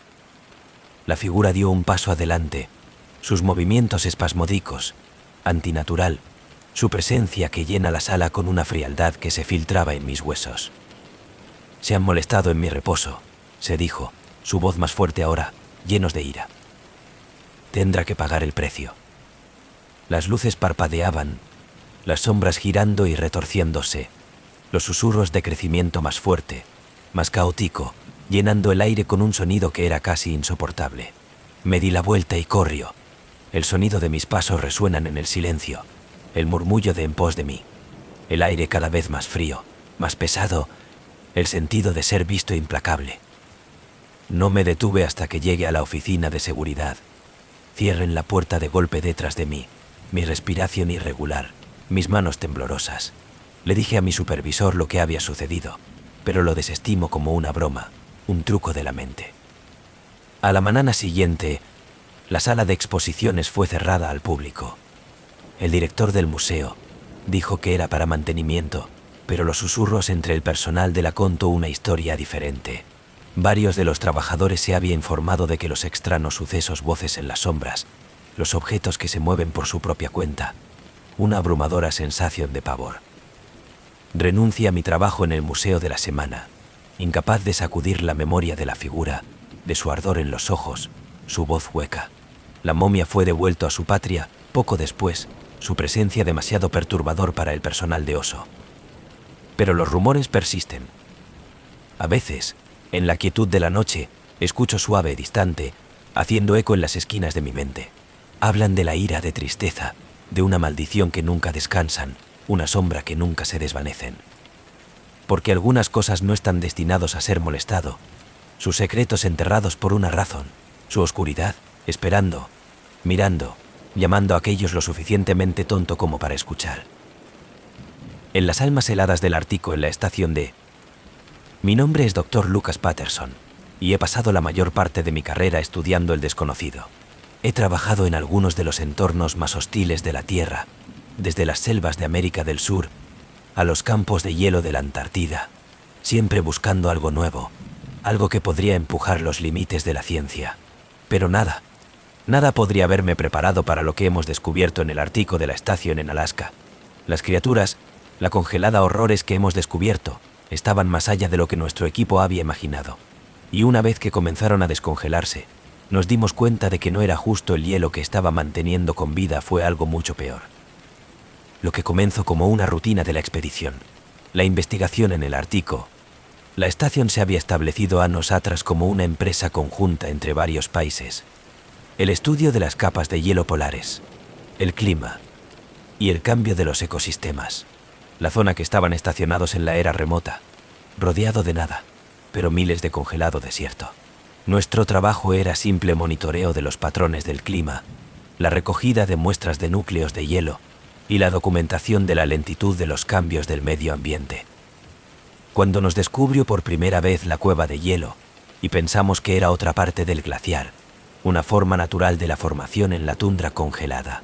La figura dio un paso adelante, sus movimientos espasmódicos, antinatural, su presencia que llena la sala con una frialdad que se filtraba en mis huesos. Se han molestado en mi reposo, se dijo, su voz más fuerte ahora, llenos de ira. Tendrá que pagar el precio. Las luces parpadeaban, las sombras girando y retorciéndose, los susurros de crecimiento más fuerte, más caótico, llenando el aire con un sonido que era casi insoportable. Me di la vuelta y corrió. El sonido de mis pasos resuenan en el silencio, el murmullo de en pos de mí, el aire cada vez más frío, más pesado, el sentido de ser visto implacable. No me detuve hasta que llegué a la oficina de seguridad. Cierren la puerta de golpe detrás de mí, mi respiración irregular, mis manos temblorosas. Le dije a mi supervisor lo que había sucedido, pero lo desestimo como una broma, un truco de la mente. A la mañana siguiente, la sala de exposiciones fue cerrada al público. El director del museo dijo que era para mantenimiento, pero los susurros entre el personal de la contó una historia diferente. Varios de los trabajadores se había informado de que los extraños sucesos, voces en las sombras, los objetos que se mueven por su propia cuenta, una abrumadora sensación de pavor. Renuncié a mi trabajo en el museo de la semana, incapaz de sacudir la memoria de la figura, de su ardor en los ojos, su voz hueca. La momia fue devuelto a su patria poco después, su presencia demasiado perturbador para el personal de Oso. Pero los rumores persisten. A veces, en la quietud de la noche, escucho suave, distante, haciendo eco en las esquinas de mi mente. Hablan de la ira, de tristeza, de una maldición que nunca descansan, una sombra que nunca se desvanecen. Porque algunas cosas no están destinados a ser molestado, sus secretos enterrados por una razón, su oscuridad, esperando, mirando, llamando a aquellos lo suficientemente tonto como para escuchar. En las almas heladas del Ártico, en la estación de... Mi nombre es Dr. Lucas Patterson, y he pasado la mayor parte de mi carrera estudiando el desconocido. He trabajado en algunos de los entornos más hostiles de la Tierra, desde las selvas de América del Sur a los campos de hielo de la Antártida, siempre buscando algo nuevo, algo que podría empujar los límites de la ciencia. Pero nada podría haberme preparado para lo que hemos descubierto en el Ártico de la estación en Alaska. Las criaturas, la congelada horrores que hemos descubierto, estaban más allá de lo que nuestro equipo había imaginado. Y una vez que comenzaron a descongelarse, nos dimos cuenta de que no era justo el hielo que estaba manteniendo con vida, fue algo mucho peor. Lo que comenzó como una rutina de la expedición, la investigación en el Ártico. La estación se había establecido años atrás como una empresa conjunta entre varios países. El estudio de las capas de hielo polares, el clima y el cambio de los ecosistemas. La zona que estaban estacionados en la era remota, rodeado de nada, pero miles de congelado desierto. Nuestro trabajo era simple monitoreo de los patrones del clima, la recogida de muestras de núcleos de hielo y la documentación de la lentitud de los cambios del medio ambiente. Cuando nos descubrió por primera vez la cueva de hielo, y pensamos que era otra parte del glaciar, una forma natural de la formación en la tundra congelada.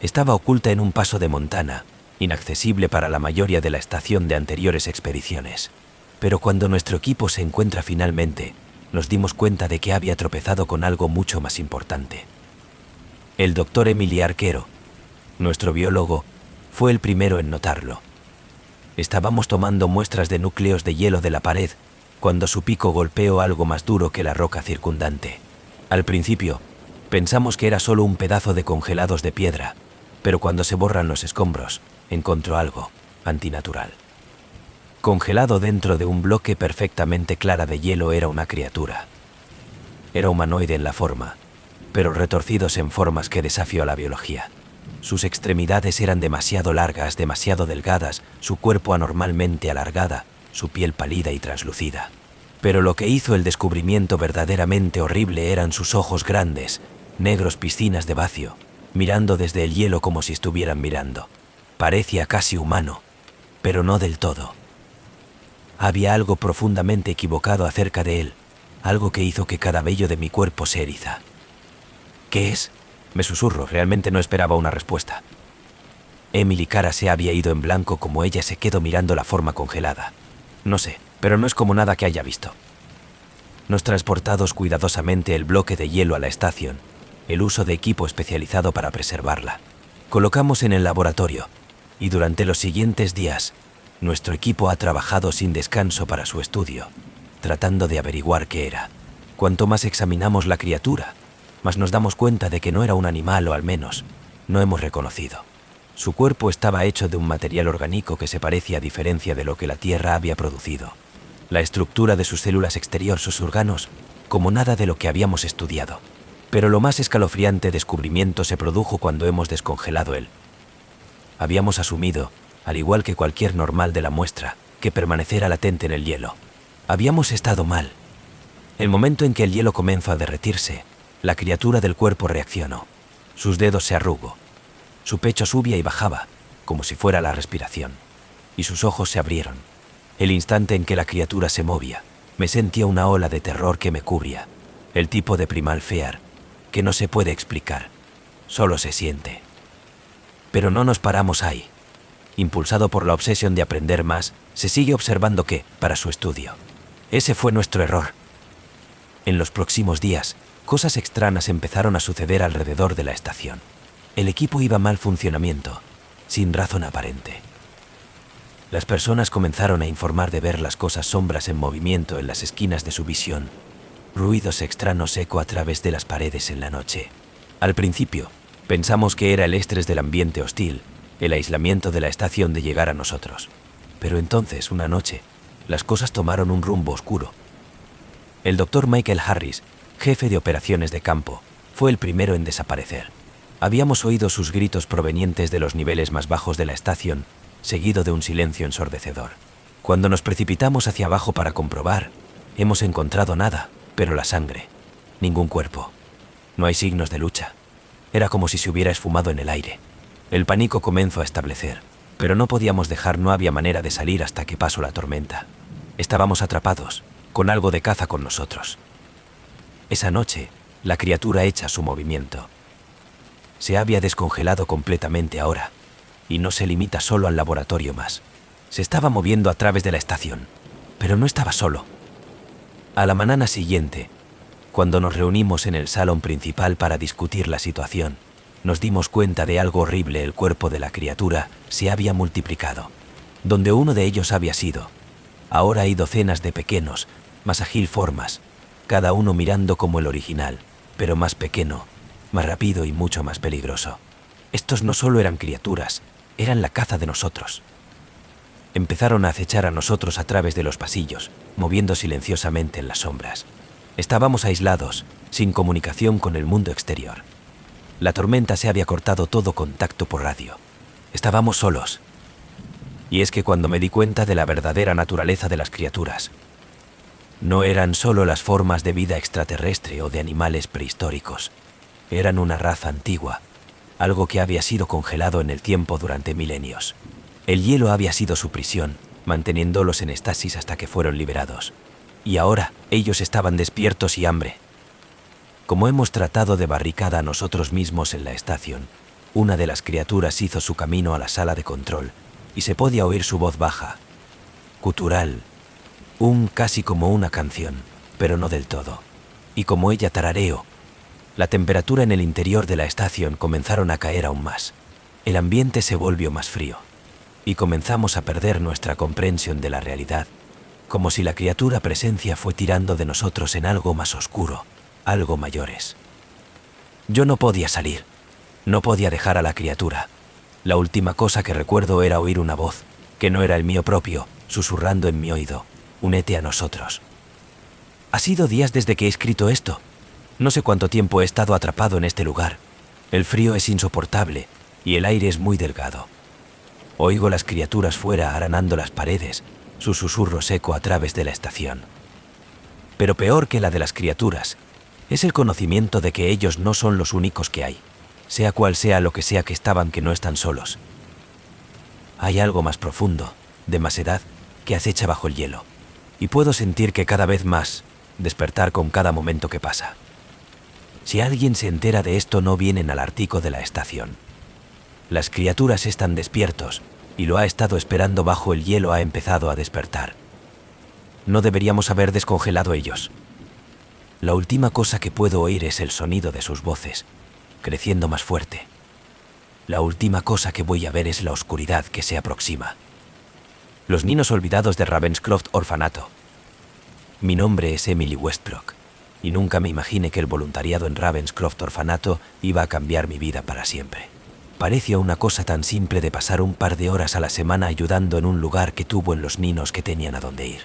Estaba oculta en un paso de Montana, inaccesible para la mayoría de la estación de anteriores expediciones. Pero cuando nuestro equipo se encuentra finalmente, nos dimos cuenta de que había tropezado con algo mucho más importante. El doctor Emily Arquero, nuestro biólogo, fue el primero en notarlo. Estábamos tomando muestras de núcleos de hielo de la pared cuando su pico golpeó algo más duro que la roca circundante. Al principio, pensamos que era solo un pedazo de congelados de piedra, pero cuando se borran los escombros, encontró algo antinatural. Congelado dentro de un bloque perfectamente clara de hielo era una criatura. Era humanoide en la forma, pero retorcidos en formas que desafió a la biología. Sus extremidades eran demasiado largas, demasiado delgadas, su cuerpo anormalmente alargada, su piel pálida y translúcida. Pero lo que hizo el descubrimiento verdaderamente horrible eran sus ojos grandes, negros piscinas de vacío, mirando desde el hielo como si estuvieran mirando. Parecía casi humano, pero no del todo. Había algo profundamente equivocado acerca de él, algo que hizo que cada vello de mi cuerpo se eriza. ¿Qué es?, me susurro, realmente no esperaba una respuesta. Emily cara se había ido en blanco como ella se quedó mirando la forma congelada. No sé, pero no es como nada que haya visto. Nos transportados cuidadosamente el bloque de hielo a la estación, el uso de equipo especializado para preservarla. Colocamos en el laboratorio, y durante los siguientes días, nuestro equipo ha trabajado sin descanso para su estudio, tratando de averiguar qué era. Cuanto más examinamos la criatura, más nos damos cuenta de que no era un animal, o al menos, no hemos reconocido. Su cuerpo estaba hecho de un material orgánico que se parecía a diferencia de lo que la Tierra había producido. La estructura de sus células exterior, sus órganos, como nada de lo que habíamos estudiado. Pero lo más escalofriante descubrimiento se produjo cuando hemos descongelado él. Habíamos asumido, al igual que cualquier normal de la muestra, que permaneciera latente en el hielo. Habíamos estado mal. El momento en que el hielo comenzó a derretirse, la criatura del cuerpo reaccionó. Sus dedos se arrugó. Su pecho subía y bajaba, como si fuera la respiración. Y sus ojos se abrieron. El instante en que la criatura se movía, me sentía una ola de terror que me cubría. El tipo de primal fear, que no se puede explicar, solo se siente. Pero no nos paramos ahí. Impulsado por la obsesión de aprender más, se sigue observando que, para su estudio. Ese fue nuestro error. En los próximos días, cosas extrañas empezaron a suceder alrededor de la estación. El equipo iba mal funcionamiento, sin razón aparente. Las personas comenzaron a informar de ver las cosas sombras en movimiento en las esquinas de su visión, ruidos extraños eco a través de las paredes en la noche. Al principio, pensamos que era el estrés del ambiente hostil, el aislamiento de la estación de llegar a nosotros. Pero entonces, una noche, las cosas tomaron un rumbo oscuro. El doctor Michael Harris, jefe de operaciones de campo, fue el primero en desaparecer. Habíamos oído sus gritos provenientes de los niveles más bajos de la estación, seguido de un silencio ensordecedor. Cuando nos precipitamos hacia abajo para comprobar, hemos encontrado nada, pero la sangre. Ningún cuerpo. No hay signos de lucha. Era como si se hubiera esfumado en el aire. El pánico comenzó a establecer, pero no podíamos dejar, no había manera de salir hasta que pasó la tormenta. Estábamos atrapados, con algo de caza con nosotros. Esa noche, la criatura echa su movimiento. Se había descongelado completamente ahora, y no se limita solo al laboratorio más. Se estaba moviendo a través de la estación, pero no estaba solo. A la mañana siguiente, cuando nos reunimos en el salón principal para discutir la situación, nos dimos cuenta de algo horrible. El cuerpo de la criatura se había multiplicado. Donde uno de ellos había sido, ahora hay docenas de pequeños, más ágil formas, cada uno mirando como el original, pero más pequeño, más rápido y mucho más peligroso. Estos no solo eran criaturas, eran la caza de nosotros. Empezaron a acechar a nosotros a través de los pasillos, moviendo silenciosamente en las sombras. Estábamos aislados, sin comunicación con el mundo exterior. La tormenta se había cortado todo contacto por radio. Estábamos solos. Y es que cuando me di cuenta de la verdadera naturaleza de las criaturas, no eran solo las formas de vida extraterrestre o de animales prehistóricos. Eran una raza antigua, algo que había sido congelado en el tiempo durante milenios. El hielo había sido su prisión, manteniéndolos en estasis hasta que fueron liberados. Y ahora ellos estaban despiertos y hambre. Como hemos tratado de barricada a nosotros mismos en la estación, una de las criaturas hizo su camino a la sala de control y se podía oír su voz baja, gutural, casi como una canción, pero no del todo. Y como ella tarareó, la temperatura en el interior de la estación comenzaron a caer aún más. El ambiente se volvió más frío y comenzamos a perder nuestra comprensión de la realidad, como si la criatura presencia fue tirando de nosotros en algo más oscuro, algo mayores. Yo no podía salir, no podía dejar a la criatura. La última cosa que recuerdo era oír una voz, que no era el mío propio, susurrando en mi oído: únete a nosotros. Ha sido días desde que he escrito esto. No sé cuánto tiempo he estado atrapado en este lugar. El frío es insoportable y el aire es muy delgado. Oigo las criaturas fuera aranando las paredes, su susurro seco a través de la estación. Pero peor que la de las criaturas es el conocimiento de que ellos no son los únicos que hay, sea cual sea lo que sea que estaban, que no están solos. Hay algo más profundo, de más edad, que acecha bajo el hielo, y puedo sentir que cada vez más despertar con cada momento que pasa. Si alguien se entera de esto, no vienen al ártico de la estación. Las criaturas están despiertos, y lo ha estado esperando bajo el hielo ha empezado a despertar. No deberíamos haber descongelado ellos. La última cosa que puedo oír es el sonido de sus voces, creciendo más fuerte. La última cosa que voy a ver es la oscuridad que se aproxima. Los niños olvidados de Ravenscroft Orfanato. Mi nombre es Emily Westbrook, y nunca me imaginé que el voluntariado en Ravenscroft Orfanato iba a cambiar mi vida para siempre. Parecía una cosa tan simple de pasar un par de horas a la semana ayudando en un lugar que tuvo en los niños que tenían a dónde ir.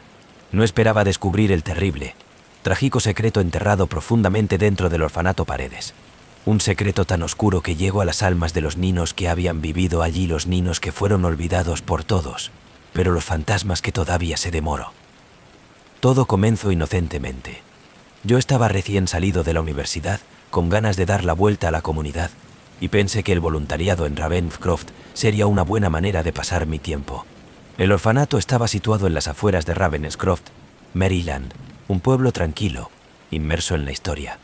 No esperaba descubrir el terrible, trágico secreto enterrado profundamente dentro del orfanato Paredes. Un secreto tan oscuro que llegó a las almas de los niños que habían vivido allí, los niños que fueron olvidados por todos, pero los fantasmas que todavía se demoró. Todo comenzó inocentemente. Yo estaba recién salido de la universidad, con ganas de dar la vuelta a la comunidad, y pensé que el voluntariado en Ravenscroft sería una buena manera de pasar mi tiempo. El orfanato estaba situado en las afueras de Ravenscroft, Maryland, un pueblo tranquilo, inmerso en la historia.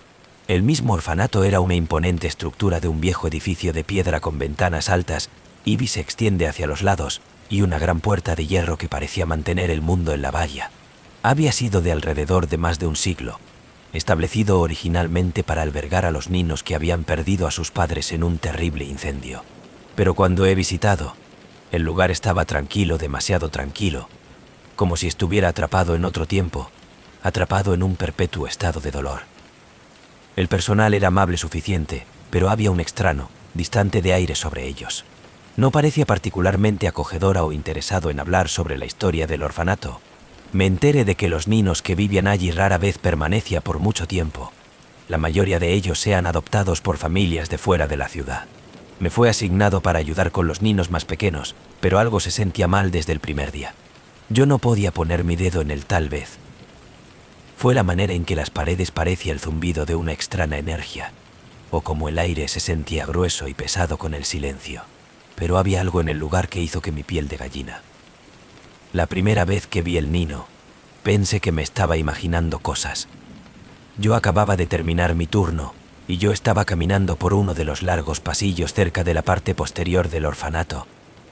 El mismo orfanato era una imponente estructura de un viejo edificio de piedra con ventanas altas, y se extiende hacia los lados, y una gran puerta de hierro que parecía mantener el mundo en la valla. Había sido de alrededor de más de un siglo, establecido originalmente para albergar a los niños que habían perdido a sus padres en un terrible incendio. Pero cuando he visitado, el lugar estaba tranquilo, demasiado tranquilo, como si estuviera atrapado en otro tiempo, atrapado en un perpetuo estado de dolor. El personal era amable suficiente, pero había un extraño, distante de aire sobre ellos. No parecía particularmente acogedora o interesado en hablar sobre la historia del orfanato. Me enteré de que los niños que vivían allí rara vez permanecían por mucho tiempo. La mayoría de ellos sean adoptados por familias de fuera de la ciudad. Me fue asignado para ayudar con los niños más pequeños, pero algo se sentía mal desde el primer día. Yo no podía poner mi dedo en el tal vez. Fue la manera en que las paredes parecía el zumbido de una extraña energía, o como el aire se sentía grueso y pesado con el silencio. Pero había algo en el lugar que hizo que mi piel de gallina. La primera vez que vi el niño, pensé que me estaba imaginando cosas. Yo acababa de terminar mi turno y yo estaba caminando por uno de los largos pasillos cerca de la parte posterior del orfanato.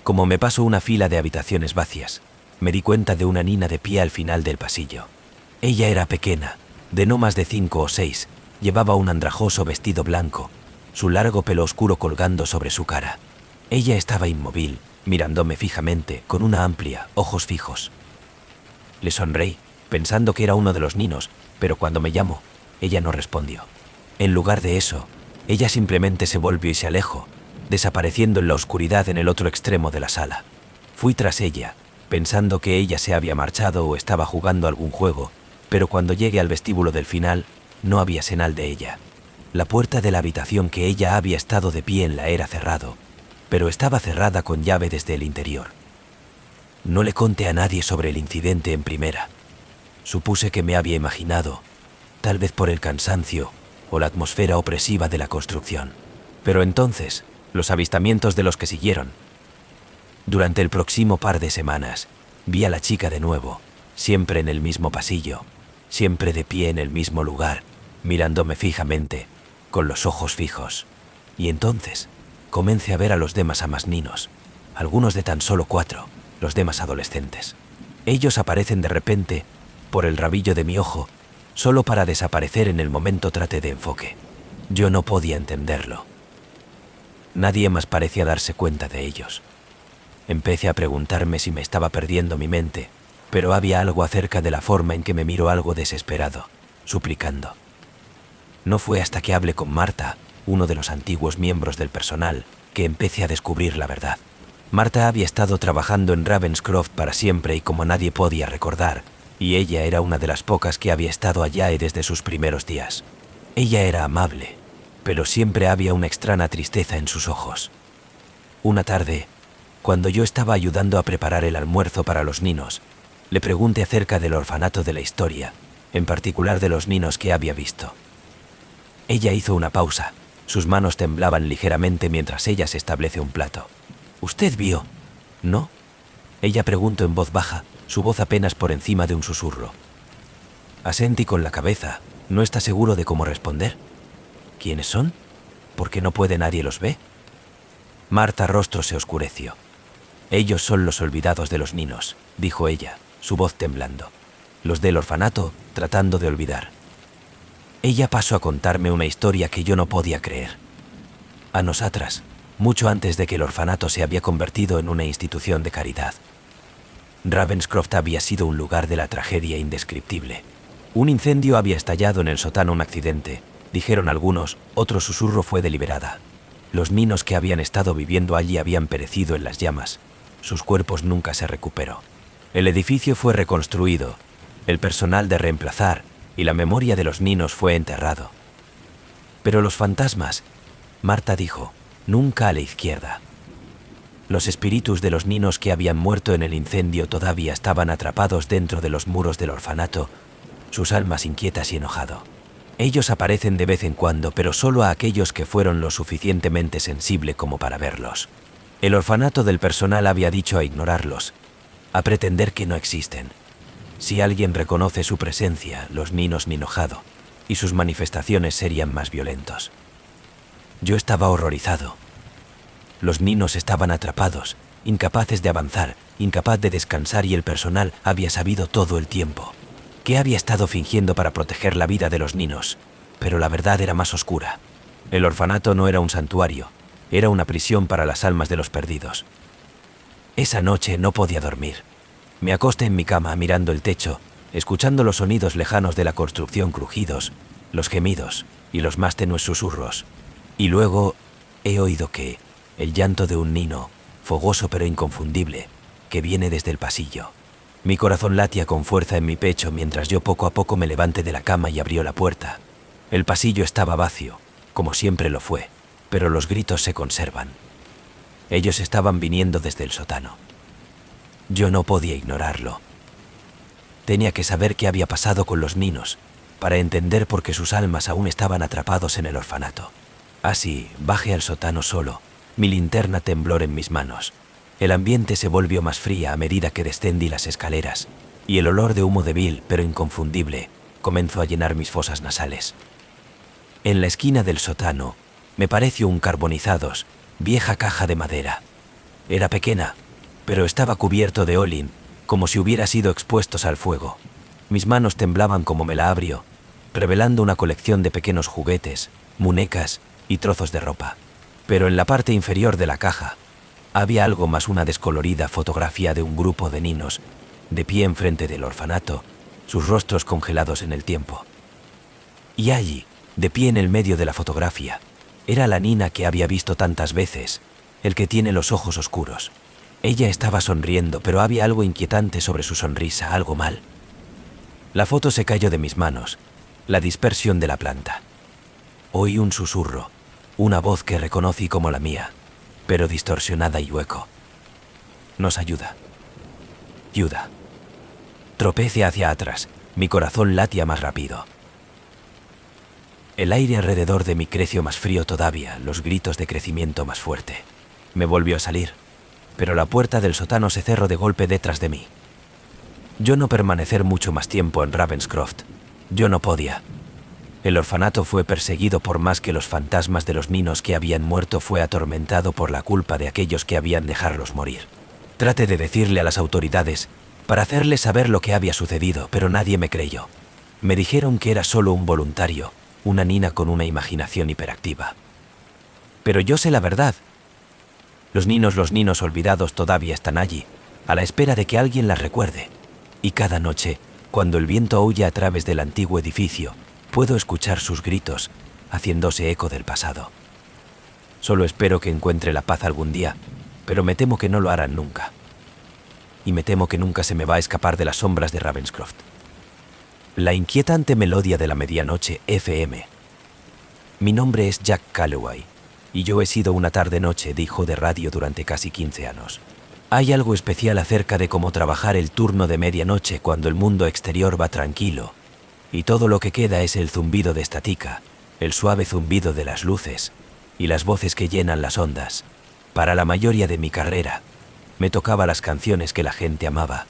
Como me pasó una fila de habitaciones vacías, me di cuenta de una niña de pie al final del pasillo. Ella era pequeña, de no más de 5 o 6, llevaba un andrajoso vestido blanco, su largo pelo oscuro colgando sobre su cara. Ella estaba inmóvil, mirándome fijamente, con una amplia, ojos fijos. Le sonreí, pensando que era uno de los niños, pero cuando me llamó, ella no respondió. En lugar de eso, ella simplemente se volvió y se alejó, desapareciendo en la oscuridad en el otro extremo de la sala. Fui tras ella, pensando que ella se había marchado o estaba jugando algún juego, pero cuando llegué al vestíbulo del final, no había señal de ella. La puerta de la habitación que ella había estado de pie en la era cerrado, pero estaba cerrada con llave desde el interior. No le conté a nadie sobre el incidente en primera. Supuse que me había imaginado, tal vez por el cansancio o la atmósfera opresiva de la construcción. Pero entonces, los avistamientos de los que siguieron. Durante el próximo par de semanas, Vi a la chica de nuevo, siempre en el mismo pasillo, siempre de pie en el mismo lugar, mirándome fijamente, con los ojos fijos. Y entonces comencé a ver a los demás ninos, algunos de tan solo 4, los demás adolescentes. Ellos aparecen de repente, por el rabillo de mi ojo, solo para desaparecer en el momento trate de enfoque. Yo no podía entenderlo. Nadie más parecía darse cuenta de ellos. Empecé a preguntarme si me estaba perdiendo mi mente, pero había algo acerca de la forma en que me miró algo desesperado, suplicando. No fue hasta que hablé con Marta, uno de los antiguos miembros del personal, que empecé a descubrir la verdad. Marta había estado trabajando en Ravenscroft para siempre y como nadie podía recordar, y ella era una de las pocas que había estado allá desde sus primeros días. Ella era amable, pero siempre había una extraña tristeza en sus ojos. Una tarde, cuando yo estaba ayudando a preparar el almuerzo para los ninos, le pregunté acerca del orfanato de la historia, en particular de los ninos que había visto. Ella hizo una pausa, sus manos temblaban ligeramente mientras ella se establece un plato. ¿Usted vio? ¿No? Ella preguntó en voz baja, su voz apenas por encima de un susurro. Asentí con la cabeza, ¿no está seguro de cómo responder? ¿Quiénes son? ¿Por qué no puede nadie los ve? Marta rostro se oscureció. Ellos son los olvidados de los ninos, dijo ella, su voz temblando. Los del orfanato, tratando de olvidar. Ella pasó a contarme una historia que yo no podía creer. A nosotras, mucho antes de que el orfanato se había convertido en una institución de caridad. Ravenscroft había sido un lugar de la tragedia indescriptible. Un incendio había estallado en el sótano, un accidente, dijeron algunos, otro susurro fue deliberada. Los ninos que habían estado viviendo allí habían perecido en las llamas. Sus cuerpos nunca se recuperó. El edificio fue reconstruido, el personal de reemplazar y la memoria de los ninos fue enterrado. Pero los fantasmas, Marta dijo, nunca a la izquierda. Los espíritus de los ninos que habían muerto en el incendio todavía estaban atrapados dentro de los muros del orfanato, sus almas inquietas y enojado. Ellos aparecen de vez en cuando, pero solo a aquellos que fueron lo suficientemente sensible como para verlos. El orfanato del personal había dicho a ignorarlos, a pretender que no existen. Si alguien reconoce su presencia, los ninos ni enojado, y sus manifestaciones serían más violentos. Yo estaba horrorizado. Los ninos estaban atrapados, incapaces de avanzar, incapaz de descansar y el personal había sabido todo el tiempo que había estado fingiendo para proteger la vida de los ninos, pero la verdad era más oscura. El orfanato no era un santuario, era una prisión para las almas de los perdidos. Esa noche no podía dormir. Me acosté en mi cama mirando el techo, escuchando los sonidos lejanos de la construcción, crujidos, los gemidos y los más tenues susurros. Y luego he oído el llanto de un nino, fogoso pero inconfundible, que viene desde el pasillo. Mi corazón latía con fuerza en mi pecho mientras yo poco a poco me levanté de la cama y abrió la puerta. El pasillo estaba vacío, como siempre lo fue, pero los gritos se conservan. Ellos estaban viniendo desde el sótano. Yo no podía ignorarlo. Tenía que saber qué había pasado con los ninos, para entender por qué sus almas aún estaban atrapados en el orfanato. Así, bajé al sótano solo, mi linterna tembló en mis manos. El ambiente se volvió más fría a medida que descendí las escaleras, y el olor de humo débil pero inconfundible comenzó a llenar mis fosas nasales. En la esquina del sótano me pareció un carbonizados, vieja caja de madera. Era pequeña, pero estaba cubierto de hollín, como si hubiera sido expuestos al fuego. Mis manos temblaban como me la abrió, revelando una colección de pequeños juguetes, muñecas y trozos de ropa. Pero en la parte inferior de la caja había algo más, una descolorida fotografía de un grupo de ninos, de pie enfrente del orfanato, sus rostros congelados en el tiempo. Y allí, de pie en el medio de la fotografía, era la nina que había visto tantas veces, el que tiene los ojos oscuros. Ella estaba sonriendo, pero había algo inquietante sobre su sonrisa, algo mal. La foto se cayó de mis manos, la dispersión de la planta. Oí un susurro, una voz que reconocí como la mía, pero distorsionada y hueco. Nos ayuda. Ayuda. Tropecé hacia atrás, mi corazón latía más rápido. El aire alrededor de mí creció más frío todavía, los gritos de crecimiento más fuerte. Me volvió a salir, pero la puerta del sótano se cerró de golpe detrás de mí. Yo no permanecer mucho más tiempo en Ravenscroft. Yo no podía. El orfanato fue perseguido por más que los fantasmas de los niños que habían muerto, fue atormentado por la culpa de aquellos que habían dejarlos morir. Traté de decirle a las autoridades para hacerles saber lo que había sucedido, pero nadie me creyó. Me dijeron que era solo un voluntario, una nina con una imaginación hiperactiva. Pero yo sé la verdad. Los niños olvidados todavía están allí, a la espera de que alguien las recuerde. Y cada noche, cuando el viento aúlla a través del antiguo edificio, puedo escuchar sus gritos, haciéndose eco del pasado. Solo espero que encuentre la paz algún día, pero me temo que no lo harán nunca. Y me temo que nunca se me va a escapar de las sombras de Ravenscroft. La inquietante melodía de la medianoche FM. Mi nombre es Jack Calloway, y yo he sido una tarde-noche de hijo de radio durante casi 15 años. Hay algo especial acerca de cómo trabajar el turno de medianoche cuando el mundo exterior va tranquilo, y todo lo que queda es el zumbido de estática, el suave zumbido de las luces, y las voces que llenan las ondas. Para la mayoría de mi carrera, me tocaba las canciones que la gente amaba,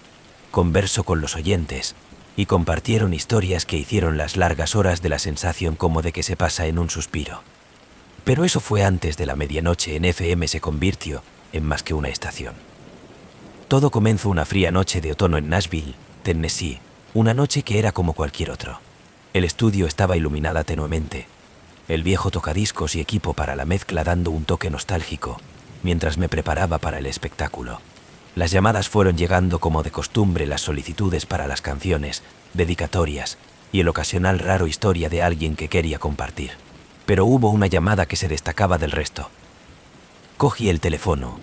converso con los oyentes, y compartieron historias que hicieron las largas horas de la sensación como de que se pasa en un suspiro. Pero eso fue antes de la medianoche. En FM se convirtió en más que una estación. Todo comenzó una fría noche de otoño en Nashville, Tennessee, una noche que era como cualquier otro. El estudio estaba iluminada tenuemente, el viejo tocadiscos y equipo para la mezcla dando un toque nostálgico, mientras me preparaba para el espectáculo. Las llamadas fueron llegando como de costumbre, las solicitudes para las canciones, dedicatorias y el ocasional raro historia de alguien que quería compartir. Pero hubo una llamada que se destacaba del resto. Cogí el teléfono,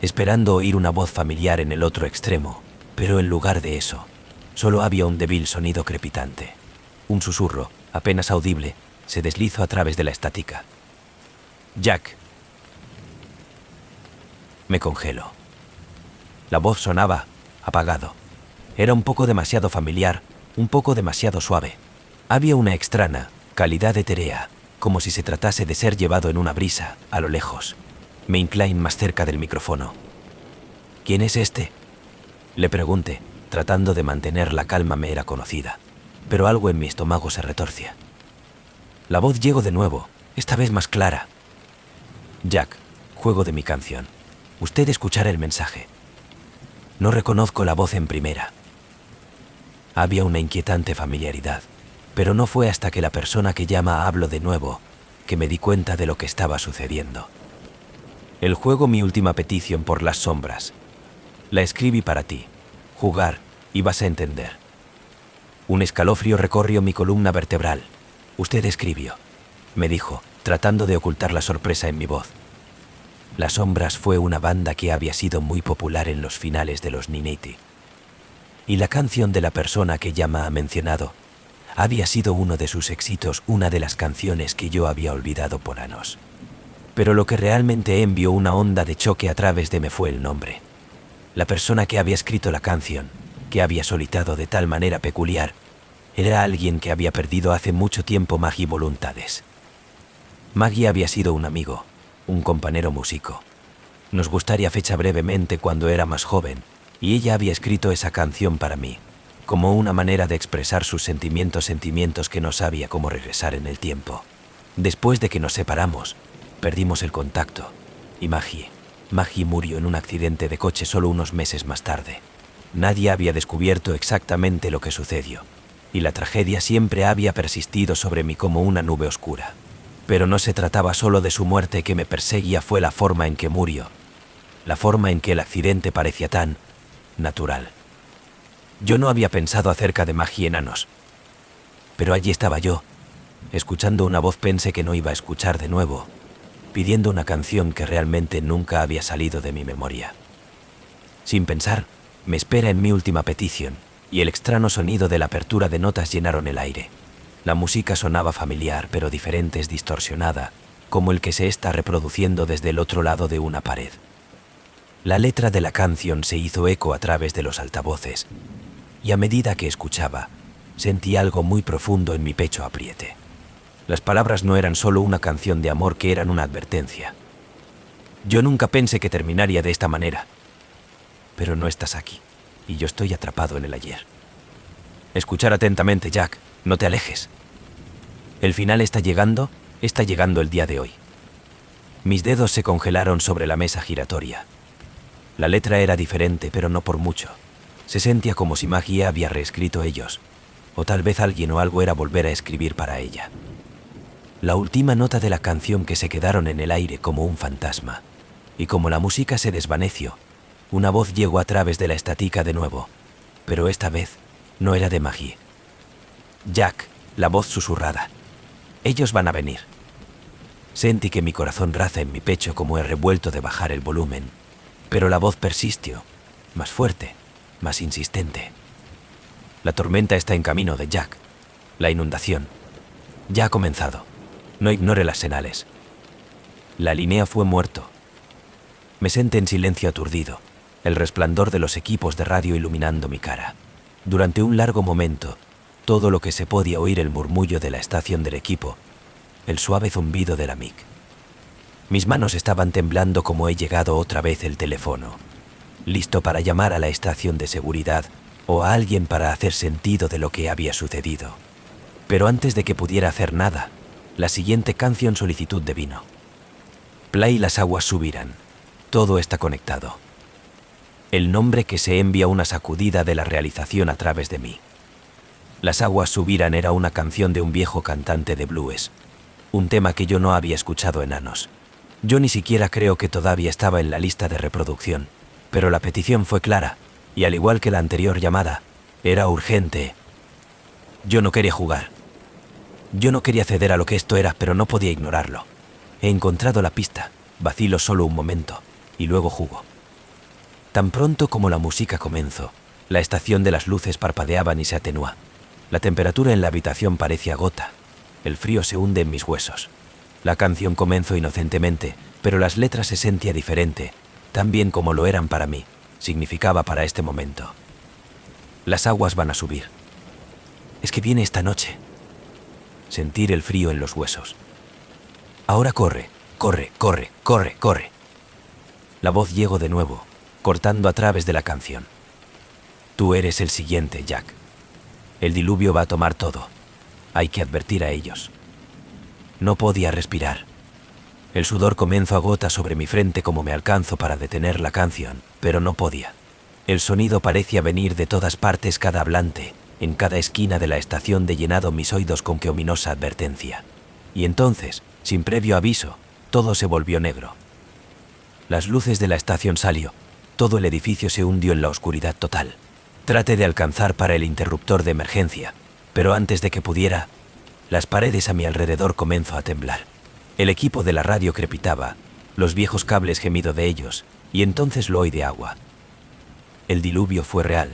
esperando oír una voz familiar en el otro extremo, pero en lugar de eso, solo había un débil sonido crepitante. Un susurro, apenas audible, se deslizó a través de la estática. «Jack». Me congeló. La voz sonaba apagado. Era un poco demasiado familiar, un poco demasiado suave. Había una extraña calidad etérea, como si se tratase de ser llevado en una brisa, a lo lejos. Me incliné más cerca del micrófono. «¿Quién es este?», le pregunté, tratando de mantener la calma. Me era conocida, pero algo en mi estómago se retorcía. La voz llegó de nuevo, esta vez más clara. «Jack, juego de mi canción. Usted escuchará el mensaje». No reconozco la voz en primera. Había una inquietante familiaridad, pero no fue hasta que la persona que llama habló de nuevo que me di cuenta de lo que estaba sucediendo. «El juego, mi última petición por las sombras. La escribí para ti. Jugar, y vas a entender». Un escalofrío recorrió mi columna vertebral. «Usted escribió», me dijo, tratando de ocultar la sorpresa en mi voz. Las Sombras fue una banda que había sido muy popular en los finales de los 90. Y la canción de la persona que llama ha mencionado había sido uno de sus éxitos, una de las canciones que yo había olvidado por años. Pero lo que realmente envió una onda de choque a través de mí fue el nombre. La persona que había escrito la canción, que había solitado de tal manera peculiar, era alguien que había perdido hace mucho tiempo Maggie Voluntades. Maggie había sido un amigo, un compañero músico. Nos gustaría fecha brevemente cuando era más joven, y ella había escrito esa canción para mí, como una manera de expresar sus sentimientos que no sabía cómo regresar en el tiempo. Después de que nos separamos, perdimos el contacto, y Maggie murió en un accidente de coche solo unos meses más tarde. Nadie había descubierto exactamente lo que sucedió, y la tragedia siempre había persistido sobre mí como una nube oscura. Pero no se trataba solo de su muerte que me perseguía, fue la forma en que murió, la forma en que el accidente parecía tan natural. Yo no había pensado acerca de Maggie en años, pero allí estaba yo, escuchando una voz. Pensé que no iba a escuchar de nuevo, pidiendo una canción que realmente nunca había salido de mi memoria. Sin pensar, me espera en mi última petición, y el extraño sonido de la apertura de notas llenaron el aire. La música sonaba familiar, pero diferente, distorsionada, como el que se está reproduciendo desde el otro lado de una pared. La letra de la canción se hizo eco a través de los altavoces, y a medida que escuchaba, sentí algo muy profundo en mi pecho apriete. Las palabras no eran solo una canción de amor, que eran una advertencia. Yo nunca pensé que terminaría de esta manera, pero no estás aquí. y yo estoy atrapado en el ayer. Escuchar atentamente, Jack, no te alejes. El final está llegando el día de hoy. Mis dedos se congelaron sobre la mesa giratoria. La letra era diferente, pero no por mucho. Se sentía como si Maggie había reescrito ellos, o tal vez alguien o algo era volver a escribir para ella. La última nota de la canción que se quedaron en el aire como un fantasma, y como la música se desvaneció, una voz llegó a través de la estática de nuevo, pero esta vez no era de Maggie. Jack, la voz susurrada. Ellos van a venir. Sentí que mi corazón raza en mi pecho como he revuelto de bajar el volumen, pero la voz persistió, más fuerte, más insistente. La tormenta está en camino de Jack. La inundación. Ya ha comenzado. No ignore las señales. La línea fue muerto. Me senté en silencio aturdido, el resplandor de los equipos de radio iluminando mi cara. Durante un largo momento, todo lo que se podía oír el murmullo de la estación del equipo, el suave zumbido de la mic. Mis manos estaban temblando como he llegado otra vez el teléfono, listo para llamar a la estación de seguridad o a alguien para hacer sentido de lo que había sucedido. Pero antes de que pudiera hacer nada, la siguiente canción solicitud de vino. Play las aguas subirán. Todo está conectado. El nombre que se envía una sacudida de la realización a través de mí. Las aguas subirán era una canción de un viejo cantante de blues, un tema que yo no había escuchado en años. Yo ni siquiera creo que todavía estaba en la lista de reproducción, pero la petición fue clara, y al igual que la anterior llamada, era urgente. Yo no quería jugar. Yo no quería ceder a lo que esto era, pero no podía ignorarlo. He encontrado la pista, vacilo solo un momento, y luego jugo. Tan pronto como la música comenzó, la estación de las luces parpadeaban y se atenúa. La temperatura en la habitación parecía gota. El frío se hunde en mis huesos. La canción comenzó inocentemente, pero las letras se sentía diferente, tan bien como lo eran para mí, significaba para este momento. Las aguas van a subir. Es que viene esta noche. Sentir el frío en los huesos. Ahora corre, corre, corre, corre, corre. La voz llegó de nuevo, cortando a través de la canción. Tú eres el siguiente, Jack. El diluvio va a tomar todo. Hay que advertir a ellos. No podía respirar. El sudor comenzó a gotas sobre mi frente como me alcanzo para detener la canción, pero no podía. El sonido parecía venir de todas partes, cada hablante, en cada esquina de la estación de llenado mis oídos con que ominosa advertencia. Y entonces, sin previo aviso, todo se volvió negro. Las luces de la estación salió. Todo el edificio se hundió en la oscuridad total. Traté de alcanzar para el interruptor de emergencia, pero antes de que pudiera, las paredes a mi alrededor comenzó a temblar. El equipo de la radio crepitaba, los viejos cables gemido de ellos, y entonces lo oí de agua. El diluvio fue real.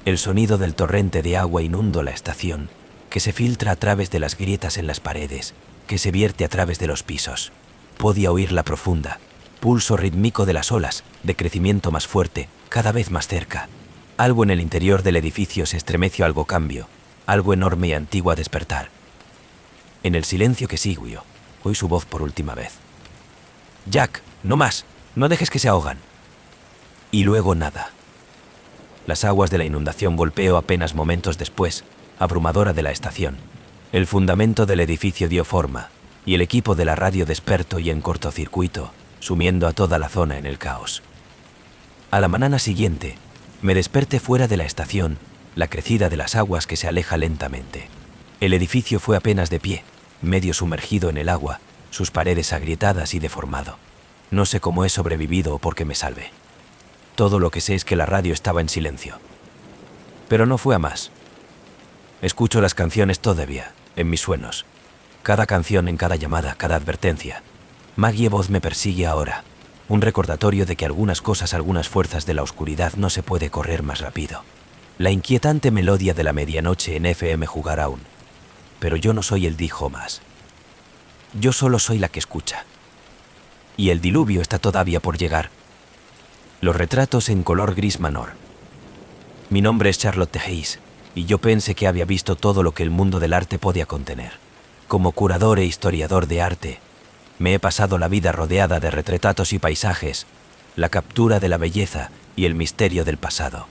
El sonido del torrente de agua inundó la estación, que se filtra a través de las grietas en las paredes, que se vierte a través de los pisos. Podía oírla profunda, pulso rítmico de las olas, de crecimiento más fuerte, cada vez más cerca. Algo en el interior del edificio se estremeció, algo cambio, algo enorme y antiguo a despertar. En el silencio que siguió, oí su voz por última vez. Jack, no más, no dejes que se ahogan. Y luego nada. Las aguas de la inundación golpeó apenas momentos después, abrumadora de la estación. El fundamento del edificio dio forma, y el equipo de la radio despertó y en cortocircuito, sumiendo a toda la zona en el caos. A la mañana siguiente, me desperté fuera de la estación, la crecida de las aguas que se aleja lentamente. El edificio fue apenas de pie, medio sumergido en el agua, sus paredes agrietadas y deformado. No sé cómo he sobrevivido o por qué me salvé. Todo lo que sé es que la radio estaba en silencio. Pero no fue a más. Escucho las canciones todavía, en mis sueños. Cada canción en cada llamada, cada advertencia. Maggie voz me persigue ahora. Un recordatorio de que algunas cosas, algunas fuerzas de la oscuridad no se puede correr más rápido. La inquietante melodía de la medianoche en FM jugar aún. Pero yo no soy el dijo más. Yo solo soy la que escucha. Y el diluvio está todavía por llegar. Los retratos en color gris manor. Mi nombre es Charlotte Hayes, y yo pensé que había visto todo lo que el mundo del arte podía contener. Como curador e historiador de arte, me he pasado la vida rodeada de retratos y paisajes, la captura de la belleza y el misterio del pasado.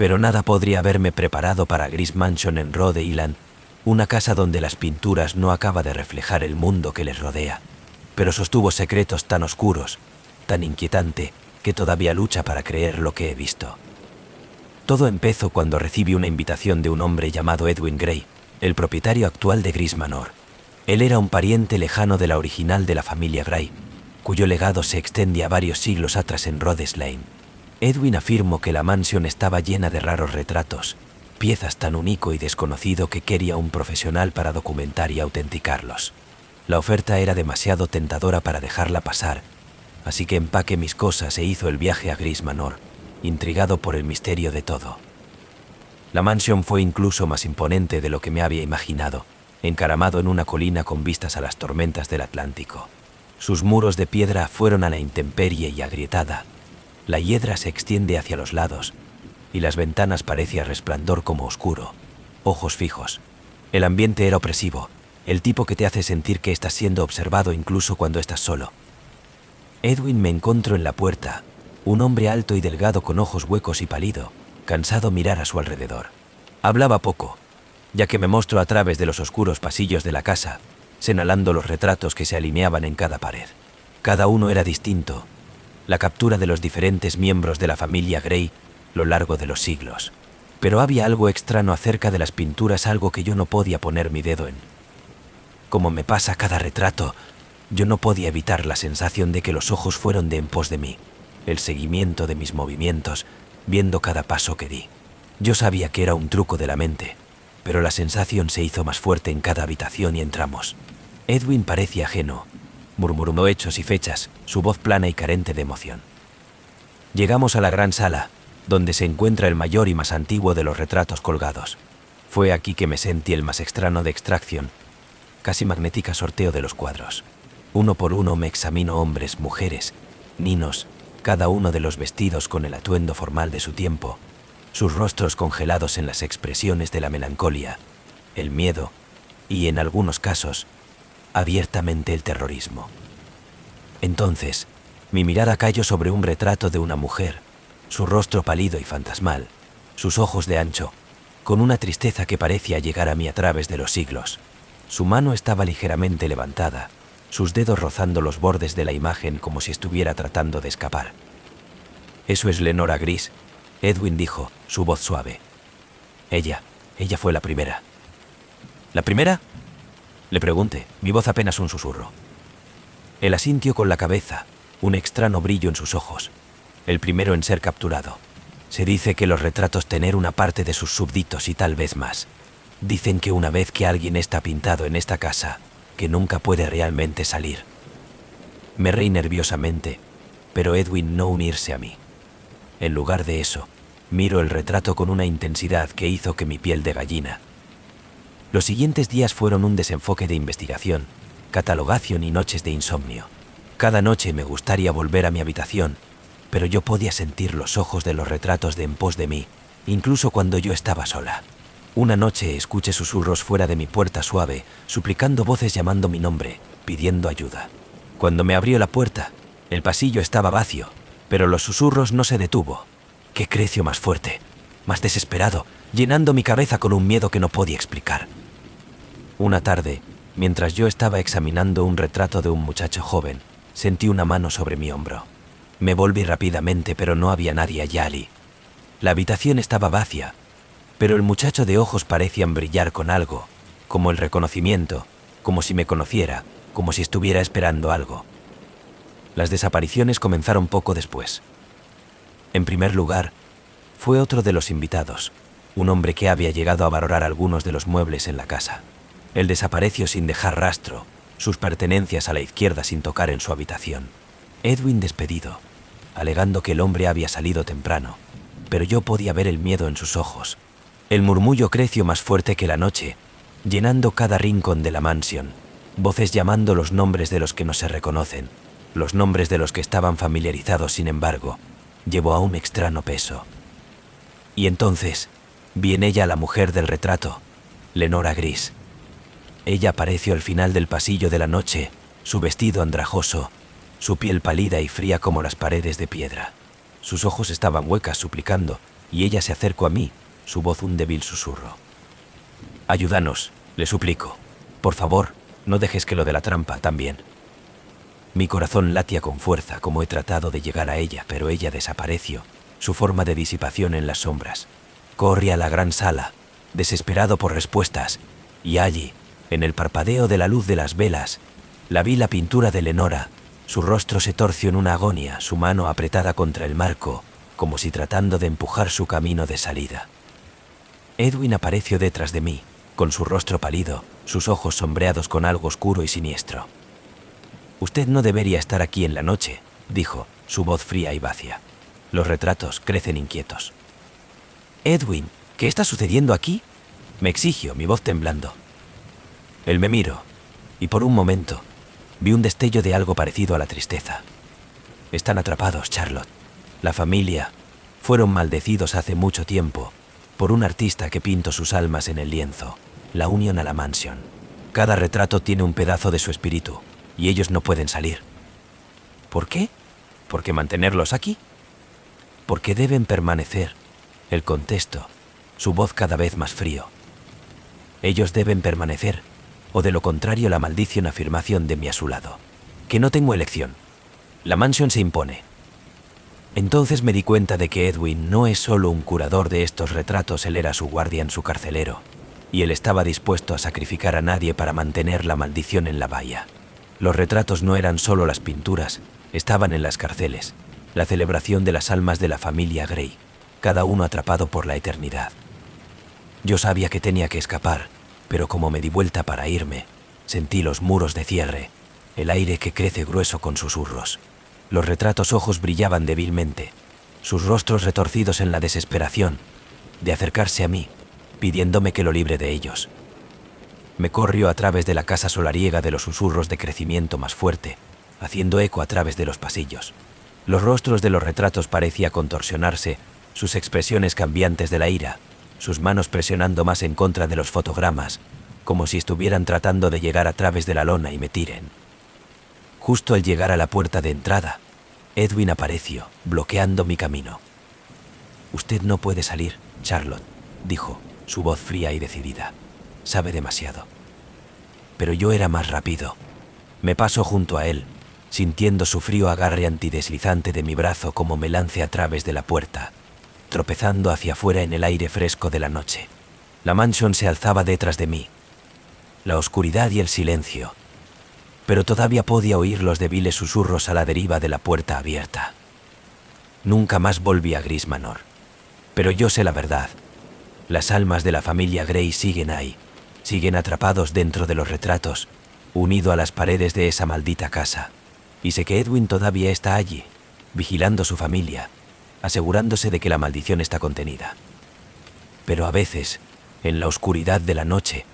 Pero nada podría haberme preparado para Gris Mansion en Rhode Island, una casa donde las pinturas no acaba de reflejar el mundo que les rodea, pero sostuvo secretos tan oscuros, tan inquietante, que todavía lucha para creer lo que he visto. Todo empezó cuando recibí una invitación de un hombre llamado Edwin Gray, el propietario actual de Gris Manor. Él era un pariente lejano de la original de la familia Gray, cuyo legado se extendía varios siglos atrás en Rhodes Lane. Edwin afirmó que la mansión estaba llena de raros retratos, piezas tan único y desconocido que quería un profesional para documentar y autenticarlos. La oferta era demasiado tentadora para dejarla pasar, así que empaqué mis cosas e hizo el viaje a Gris Manor, intrigado por el misterio de todo. La mansión fue incluso más imponente de lo que me había imaginado, encaramado en una colina con vistas a las tormentas del Atlántico. Sus muros de piedra fueron a la intemperie y agrietada. La hiedra se extiende hacia los lados, y las ventanas parecían resplandor como oscuro, ojos fijos. El ambiente era opresivo, el tipo que te hace sentir que estás siendo observado incluso cuando estás solo. Edwin me encontró en la puerta, un hombre alto y delgado con ojos huecos y pálido, cansado mirar a su alrededor. Hablaba poco, ya que me mostró a través de los oscuros pasillos de la casa, señalando los retratos que se alineaban en cada pared. Cada uno era distinto, la captura de los diferentes miembros de la familia Gray lo largo de los siglos. Pero había algo extraño acerca de las pinturas, algo que yo no podía poner mi dedo en. Como me pasa cada retrato, yo no podía evitar la sensación de que los ojos fueron de en pos de mí, el seguimiento de mis movimientos, viendo cada paso que di. Yo sabía que era un truco de la mente, pero la sensación se hizo más fuerte en cada habitación y entramos. Edwin parecía ajeno, murmuró hechos y fechas, su voz plana y carente de emoción. Llegamos a la gran sala, donde se encuentra el mayor y más antiguo de los retratos colgados. Fue aquí que me sentí el más extraño de extracción, casi magnética sorteo de los cuadros. Uno por uno me examino hombres, mujeres, niños, cada uno de los vestidos con el atuendo formal de su tiempo, sus rostros congelados en las expresiones de la melancolía, el miedo y, en algunos casos, abiertamente el terrorismo. Entonces, mi mirada cayó sobre un retrato de una mujer, su rostro pálido y fantasmal, sus ojos de ancho, con una tristeza que parecía llegar a mí a través de los siglos. Su mano estaba ligeramente levantada, sus dedos rozando los bordes de la imagen como si estuviera tratando de escapar. «Eso es Lenora Gris», Edwin dijo, su voz suave. Ella fue la primera». «¿La primera?», le pregunté, mi voz apenas un susurro. Él asintió con la cabeza, un extraño brillo en sus ojos. El primero en ser capturado. Se dice que los retratos tener una parte de sus súbditos y tal vez más. Dicen que una vez que alguien está pintado en esta casa, que nunca puede realmente salir. Me reí nerviosamente, pero Edwin no unirse a mí. En lugar de eso, miro el retrato con una intensidad que hizo que mi piel de gallina. Los siguientes días fueron un desenfoque de investigación, catalogación y noches de insomnio. Cada noche me gustaría volver a mi habitación, pero yo podía sentir los ojos de los retratos de en pos de mí, incluso cuando yo estaba sola. Una noche escuché susurros fuera de mi puerta suave, suplicando voces llamando mi nombre, pidiendo ayuda. Cuando me abrió la puerta, el pasillo estaba vacío, pero los susurros no se detuvo. ¡Qué creció más fuerte, más desesperado, llenando mi cabeza con un miedo que no podía explicar! Una tarde, mientras yo estaba examinando un retrato de un muchacho joven, sentí una mano sobre mi hombro. Me volví rápidamente, pero no había nadie allí. La habitación estaba vacía, pero el muchacho de ojos parecían brillar con algo, como el reconocimiento, como si me conociera, como si estuviera esperando algo. Las desapariciones comenzaron poco después. En primer lugar, fue otro de los invitados, un hombre que había llegado a valorar algunos de los muebles en la casa. Él desapareció sin dejar rastro, sus pertenencias a la izquierda sin tocar en su habitación. Edwin despedido, alegando que el hombre había salido temprano, pero yo podía ver el miedo en sus ojos. El murmullo creció más fuerte que la noche, llenando cada rincón de la mansión, voces llamando los nombres de los que no se reconocen, los nombres de los que estaban familiarizados, sin embargo, llevó a un extraño peso. Y entonces, vi en ella a la mujer del retrato, Lenora Gris. Ella apareció al final del pasillo de la noche, su vestido andrajoso, su piel pálida y fría como las paredes de piedra. Sus ojos estaban huecas, suplicando, y ella se acercó a mí, su voz un débil susurro. «Ayúdanos, le suplico. Por favor, no dejes que lo de la trampa también». Mi corazón latía con fuerza como he tratado de llegar a ella, pero ella desapareció, su forma de disipación en las sombras. Corrí a la gran sala, desesperado por respuestas, y allí, en el parpadeo de la luz de las velas, la vi la pintura de Lenora. Su rostro se torció en una agonía, su mano apretada contra el marco, como si tratando de empujar su camino de salida. Edwin apareció detrás de mí, con su rostro pálido, sus ojos sombreados con algo oscuro y siniestro. «Usted no debería estar aquí en la noche», dijo, su voz fría y vacía. «Los retratos crecen inquietos». «Edwin, ¿qué está sucediendo aquí?», me exigió, mi voz temblando. Él me miró, y por un momento vi un destello de algo parecido a la tristeza. «Están atrapados, Charlotte. La familia fueron maldecidos hace mucho tiempo por un artista que pintó sus almas en el lienzo, la Union a la Mansion. Cada retrato tiene un pedazo de su espíritu, y ellos no pueden salir». «¿Por qué? ¿Por qué mantenerlos aquí?». «Porque deben permanecer», él contestó, su voz cada vez más frío. «Ellos deben permanecer, o de lo contrario la maldición afirmación de mí a su lado. Que no tengo elección. La mansión se impone». Entonces me di cuenta de que Edwin no es solo un curador de estos retratos, él era su guardián, su carcelero, y él estaba dispuesto a sacrificar a nadie para mantener la maldición en la valla. Los retratos no eran solo las pinturas, estaban en las cárceles, la celebración de las almas de la familia Grey, cada uno atrapado por la eternidad. Yo sabía que tenía que escapar, pero como me di vuelta para irme, sentí los muros de cierre, el aire que crece grueso con susurros. Los retratos ojos brillaban débilmente, sus rostros retorcidos en la desesperación de acercarse a mí, pidiéndome que lo libre de ellos. Me corrió a través de la casa solariega de los susurros de crecimiento más fuerte, haciendo eco a través de los pasillos. Los rostros de los retratos parecían contorsionarse, sus expresiones cambiantes de la ira, sus manos presionando más en contra de los fotogramas, como si estuvieran tratando de llegar a través de la lona y me tiren. Justo al llegar a la puerta de entrada, Edwin apareció, bloqueando mi camino. «Usted no puede salir, Charlotte», dijo, su voz fría y decidida. «Sabe demasiado». Pero yo era más rápido. Me paso junto a él, sintiendo su frío agarre antideslizante de mi brazo como me lance a través de la puerta, tropezando hacia afuera en el aire fresco de la noche. La mansión se alzaba detrás de mí, la oscuridad y el silencio, pero todavía podía oír los débiles susurros a la deriva de la puerta abierta. Nunca más volví a Gris Manor. Pero yo sé la verdad. Las almas de la familia Grey siguen ahí, siguen atrapados dentro de los retratos, unido a las paredes de esa maldita casa. Y sé que Edwin todavía está allí, vigilando su familia, asegurándose de que la maldición está contenida. Pero a veces, en la oscuridad de la noche,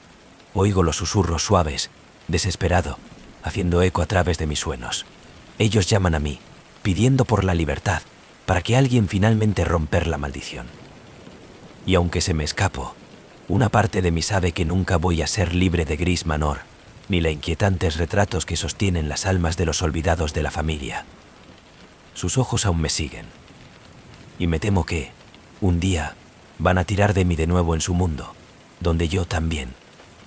oigo los susurros suaves, desesperado, haciendo eco a través de mis sueños. Ellos llaman a mí, pidiendo por la libertad, para que alguien finalmente romper la maldición. Y aunque se me escapo, una parte de mí sabe que nunca voy a ser libre de Gris Manor, ni los inquietantes retratos que sostienen las almas de los olvidados de la familia. Sus ojos aún me siguen. Y me temo que, un día, van a tirar de mí de nuevo en su mundo, donde yo también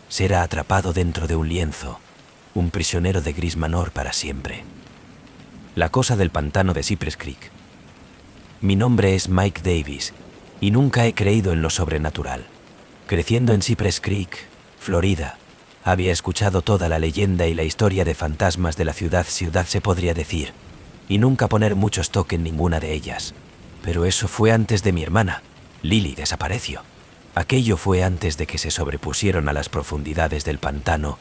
será atrapado dentro de un lienzo, un prisionero de Gris Manor para siempre. La cosa del pantano de Cypress Creek. Mi nombre es Mike Davis, y nunca he creído en lo sobrenatural. Creciendo en Cypress Creek, Florida, había escuchado toda la leyenda y la historia de fantasmas de la ciudad se podría decir, y nunca poner mucho stock en ninguna de ellas. Pero eso fue antes de mi hermana. Lily desapareció. Aquello fue antes de que se sobrepusieron a las profundidades del pantano,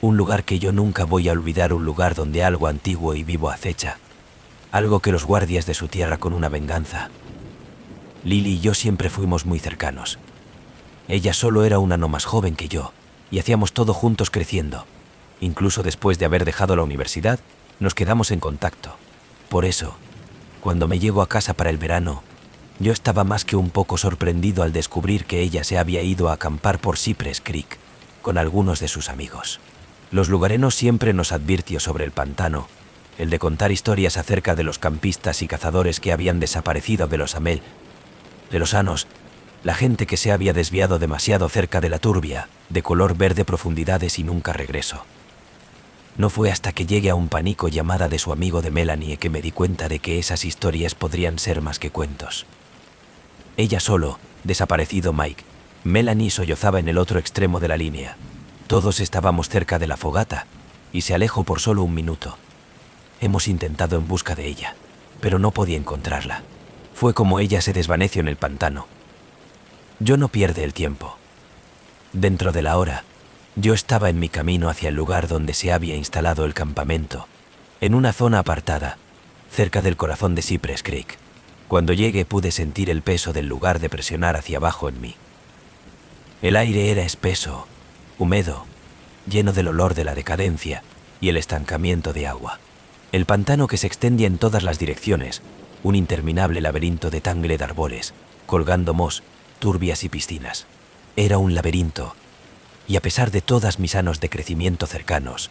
un lugar que yo nunca voy a olvidar, un lugar donde algo antiguo y vivo acecha, algo que los guardias de su tierra con una venganza. Lily y yo siempre fuimos muy cercanos. Ella solo era un ano más joven que yo, y hacíamos todo juntos creciendo. Incluso después de haber dejado la universidad, nos quedamos en contacto. Por eso, cuando me llevo a casa para el verano, yo estaba más que un poco sorprendido al descubrir que ella se había ido a acampar por Cypress Creek con algunos de sus amigos. Los lugareños siempre nos advirtió sobre el pantano, el de contar historias acerca de los campistas y cazadores que habían desaparecido de los Amel, de los sanos, la gente que se había desviado demasiado cerca de la turbia, de color verde profundidades y nunca regreso. No fue hasta que llegué a un pánico llamada de su amigo de Melanie que me di cuenta de que esas historias podrían ser más que cuentos. Ella solo, desaparecido Mike, Melanie sollozaba en el otro extremo de la línea. Todos estábamos cerca de la fogata, y se alejó por solo un minuto. Hemos intentado en busca de ella, pero no podía encontrarla. Fue como ella se desvaneció en el pantano. Yo no pierde el tiempo. Dentro de la hora, yo estaba en mi camino hacia el lugar donde se había instalado el campamento, en una zona apartada, cerca del corazón de Cypress Creek. Cuando llegué pude sentir el peso del lugar de presionar hacia abajo en mí. El aire era espeso, húmedo, lleno del olor de la decadencia y el estancamiento de agua. El pantano que se extendía en todas las direcciones, un interminable laberinto de tangle de árboles, colgando mos, turbias y piscinas. Era un laberinto, y a pesar de todas mis años de crecimiento cercanos,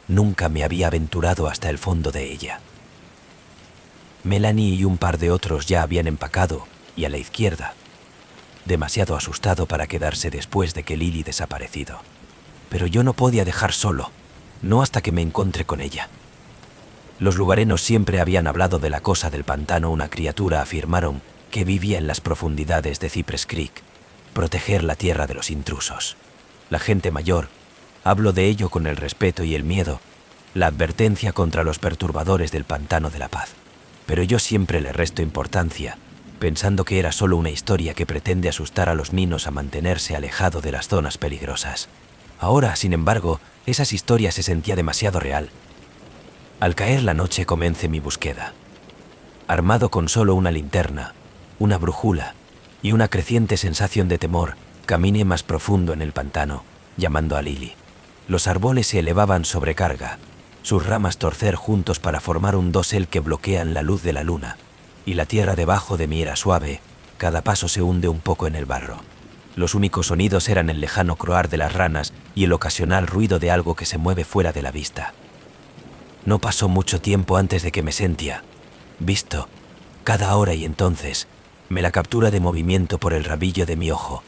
nunca me había aventurado hasta el fondo de ella. Melanie y un par de otros ya habían empacado, y a la izquierda, demasiado asustado para quedarse después de que Lily desaparecido. Pero yo no podía dejar solo, no hasta que me encontré con ella. Los lugareños siempre habían hablado de la cosa del pantano. Una criatura afirmaron que vivía en las profundidades de Cypress Creek, proteger la tierra de los intrusos. La gente mayor, hablo de ello con el respeto y el miedo, la advertencia contra los perturbadores del pantano de la paz. Pero yo siempre le resto importancia, pensando que era solo una historia que pretende asustar a los niños a mantenerse alejado de las zonas peligrosas. Ahora, sin embargo, esas historias se sentía demasiado real. Al caer la noche comencé mi búsqueda. Armado con solo una linterna, una brújula y una creciente sensación de temor, caminé más profundo en el pantano, llamando a Lily. Los árboles se elevaban sobre carga, sus ramas torcer juntos para formar un dosel que bloquean la luz de la luna, y la tierra debajo de mí era suave, cada paso se hunde un poco en el barro. Los únicos sonidos eran el lejano croar de las ranas y el ocasional ruido de algo que se mueve fuera de la vista. No pasó mucho tiempo antes de que me sentía visto, cada hora, y entonces me la captura de movimiento por el rabillo de mi ojo.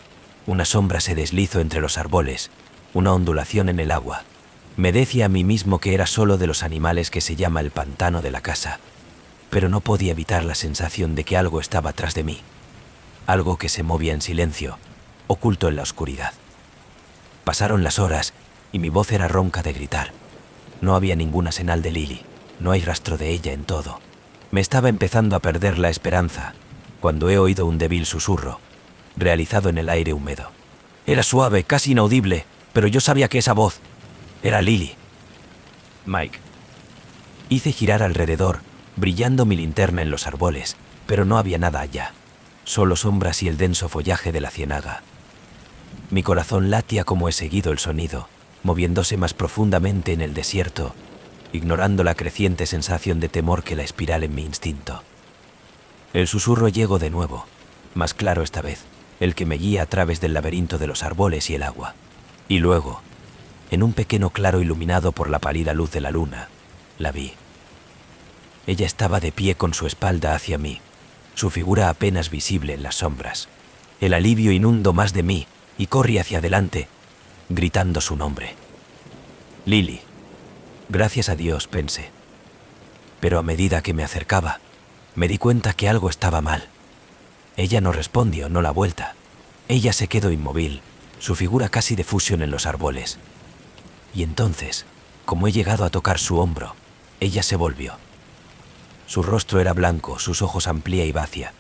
Una sombra se deslizó entre los árboles, una ondulación en el agua. Me decía a mí mismo que era solo de los animales que se llama el pantano de la casa, pero no podía evitar la sensación de que algo estaba tras de mí, algo que se movía en silencio, oculto en la oscuridad. Pasaron las horas y mi voz era ronca de gritar. No había ninguna señal de Lily, no hay rastro de ella en todo. Me estaba empezando a perder la esperanza cuando he oído un débil susurro, realizado en el aire húmedo. Era suave, casi inaudible, pero yo sabía que esa voz era Lily. Mike. Hice girar alrededor, brillando mi linterna en los árboles, pero no había nada allá, solo sombras y el denso follaje de la ciénaga. Mi corazón latía como he seguido el sonido, moviéndose más profundamente en el desierto, ignorando la creciente sensación de temor que la espiral en mi instinto. El susurro llegó de nuevo, más claro esta vez, el que me guía a través del laberinto de los árboles y el agua. Y luego, en un pequeño claro iluminado por la pálida luz de la luna, la vi. Ella estaba de pie con su espalda hacia mí, su figura apenas visible en las sombras. El alivio inundó más de mí y corrí hacia adelante, gritando su nombre. Lily. Gracias a Dios, pensé. Pero a medida que me acercaba, me di cuenta que algo estaba mal. Ella no respondió, no la vuelta. Ella se quedó inmóvil, su figura casi de fusión en los árboles. Y entonces, como he llegado a tocar su hombro, ella se volvió. Su rostro era blanco, sus ojos amplia y vacía.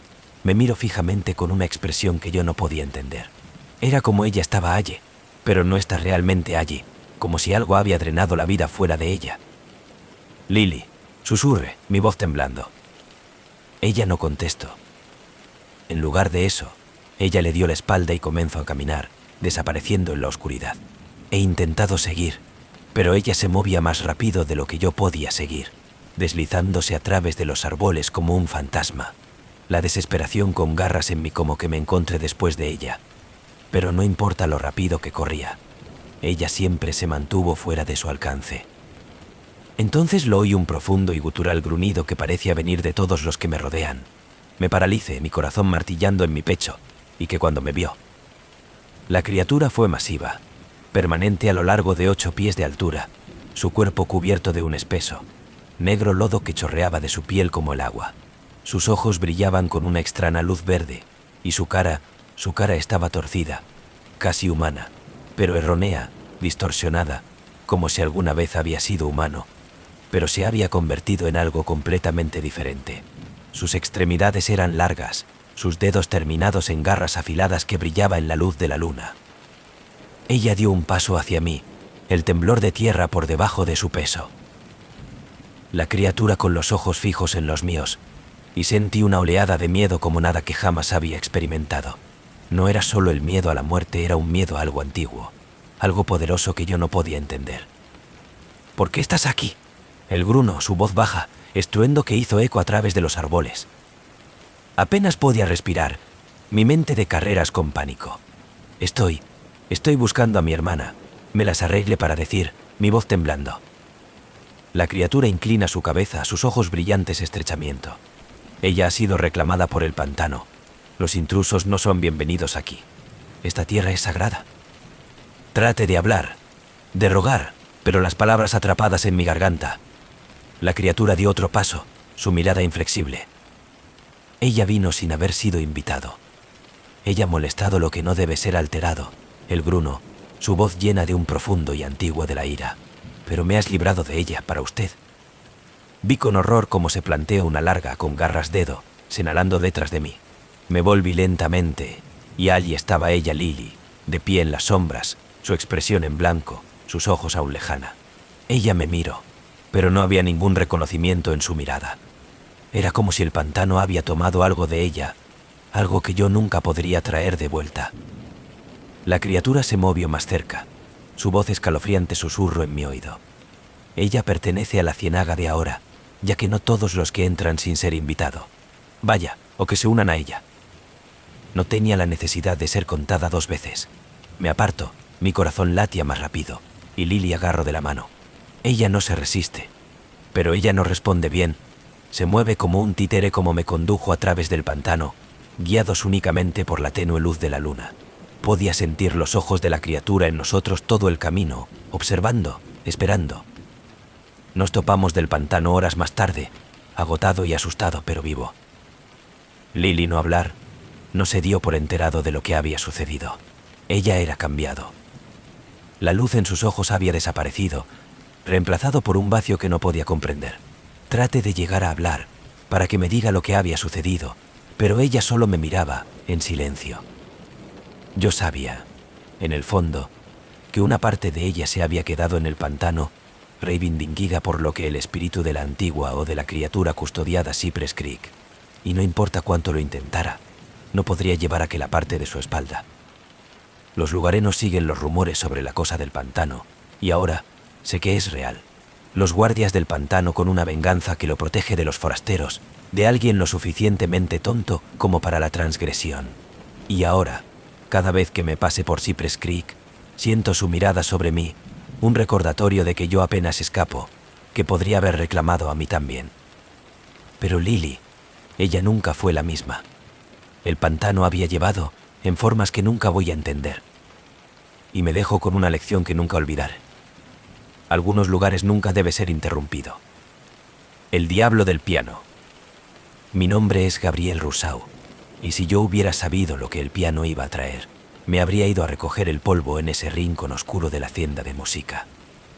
Me miró fijamente con una expresión que yo no podía entender. Era como ella estaba allí, pero no está realmente allí, como si algo había drenado la vida fuera de ella. Lily, susurré, mi voz temblando. Ella no contestó. En lugar de eso, ella le dio la espalda y comenzó a caminar, desapareciendo en la oscuridad. He intentado seguir, pero ella se movía más rápido de lo que yo podía seguir, deslizándose a través de los árboles como un fantasma. La desesperación con garras en mí, como que me encontré después de ella. Pero no importa lo rápido que corría, ella siempre se mantuvo fuera de su alcance. Entonces lo oí, un profundo y gutural gruñido que parecía venir de todos los que me rodean. me paralice, mi corazón martillando en mi pecho, y que cuando me vio. La criatura fue masiva, permanente a lo largo de 8 pies de altura, su cuerpo cubierto de un espeso, negro lodo que chorreaba de su piel como el agua. Sus ojos brillaban con una extraña luz verde, y su cara estaba torcida, casi humana, pero errónea, distorsionada, como si alguna vez había sido humano, pero se había convertido en algo completamente diferente. Sus extremidades eran largas, sus dedos terminados en garras afiladas que brillaban en la luz de la luna. Ella dio un paso hacia mí, el temblor de tierra por debajo de su peso. La criatura con los ojos fijos en los míos, y sentí una oleada de miedo como nada que jamás había experimentado. No era solo el miedo a la muerte, era un miedo a algo antiguo, algo poderoso que yo no podía entender. ¿Por qué estás aquí? El gruno, su voz baja, estruendo que hizo eco a través de los árboles. Apenas podía respirar, mi mente de carreras con pánico. Estoy buscando a mi hermana. Me las arregle para decir, mi voz temblando. La criatura inclina su cabeza, sus ojos brillantes estrechamiento. Ella ha sido reclamada por el pantano. Los intrusos no son bienvenidos aquí. Esta tierra es sagrada. Trate de hablar, de rogar, pero las palabras atrapadas en mi garganta. La criatura dio otro paso, su mirada inflexible. Ella vino sin haber sido invitado. Ella ha molestado lo que no debe ser alterado. El gruno, su voz llena de un profundo y antiguo de la ira. Pero me has librado de ella, para usted. Vi con horror cómo se planteó una larga con garras dedo, señalando detrás de mí. Me volví lentamente, y allí estaba ella, Lily, de pie en las sombras, su expresión en blanco, sus ojos aún lejana. Ella me miró, pero no había ningún reconocimiento en su mirada. Era como si el pantano había tomado algo de ella, algo que yo nunca podría traer de vuelta. La criatura se movió más cerca, su voz escalofriante susurró en mi oído. Ella pertenece a la ciénaga de ahora, ya que no todos los que entran sin ser invitado. Vaya, o que se unan a ella. No tenía la necesidad de ser contada 2 veces. Me aparto, mi corazón latía más rápido, y Lily agarro de la mano. Ella no se resiste, pero ella no responde bien. Se mueve como un títere como me condujo a través del pantano, guiados únicamente por la tenue luz de la luna. Podía sentir los ojos de la criatura en nosotros todo el camino, observando, esperando. Nos topamos del pantano horas más tarde, agotado y asustado pero vivo. Lily no hablar, no se dio por enterado de lo que había sucedido. Ella era cambiado. La luz en sus ojos había desaparecido, reemplazado por un vacío que no podía comprender. Traté de llegar a hablar, para que me diga lo que había sucedido, pero ella solo me miraba, en silencio. Yo sabía, en el fondo, que una parte de ella se había quedado en el pantano, reivindicada por lo que el espíritu de la antigua o de la criatura custodiada Cypress Creek, y no importa cuánto lo intentara, no podría llevar aquella parte de su espalda. Los lugareños siguen los rumores sobre la cosa del pantano, y ahora sé que es real. Los guardias del pantano con una venganza que lo protege de los forasteros, de alguien lo suficientemente tonto como para la transgresión. Y ahora, cada vez que me pase por Cypress Creek, siento su mirada sobre mí, un recordatorio de que yo apenas escapo, que podría haber reclamado a mí también. Pero Lily, ella nunca fue la misma. El pantano había llevado en formas que nunca voy a entender. Y me dejo con una lección que nunca olvidar. Algunos lugares nunca debe ser interrumpido. El diablo del piano. Mi nombre es Gabriel Rousseau, y si yo hubiera sabido lo que el piano iba a traer, me habría ido a recoger el polvo en ese rincón oscuro de la hacienda de música.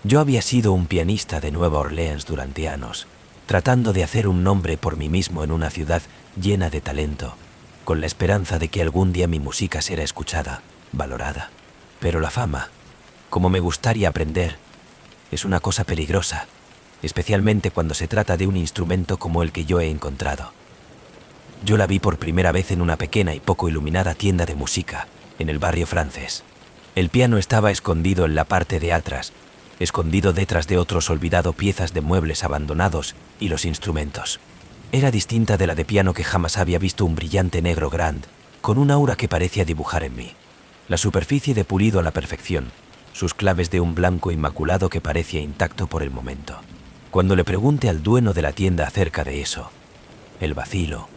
Yo había sido un pianista de Nueva Orleans durante años, tratando de hacer un nombre por mí mismo en una ciudad llena de talento, con la esperanza de que algún día mi música será escuchada, valorada. Pero la fama, como me gustaría aprender, es una cosa peligrosa, especialmente cuando se trata de un instrumento como el que yo he encontrado. Yo la vi por primera vez en una pequeña y poco iluminada tienda de música, en el barrio francés. El piano estaba escondido en la parte de atrás, escondido detrás de otros olvidados piezas de muebles abandonados y los instrumentos. Era distinta de la de piano que jamás había visto, un brillante negro grand, con un aura que parecía dibujar en mí. La superficie de pulido a la perfección, sus claves de un blanco inmaculado que parecía intacto por el momento. Cuando le pregunté al dueño de la tienda acerca de eso, el vacilo,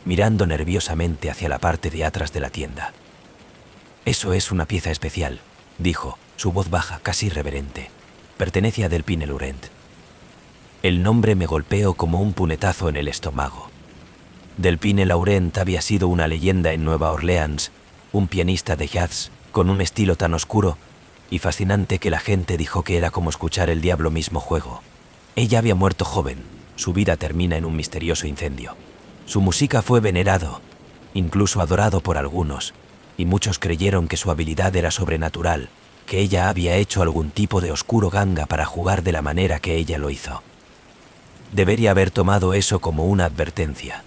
mirando nerviosamente hacia la parte de atrás de la tienda. «Eso es una pieza especial», dijo, su voz baja, casi reverente. «Pertenece a Delphine Laurent». El nombre me golpeó como un puñetazo en el estómago. Delphine Laurent había sido una leyenda en Nueva Orleans, un pianista de jazz con un estilo tan oscuro y fascinante que la gente dijo que era como escuchar el diablo mismo juego. Ella había muerto joven, su vida termina en un misterioso incendio. Su música fue venerado, incluso adorado por algunos, y muchos creyeron que su habilidad era sobrenatural, que ella había hecho algún tipo de oscuro ganga para jugar de la manera que ella lo hizo. Debería haber tomado eso como una advertencia,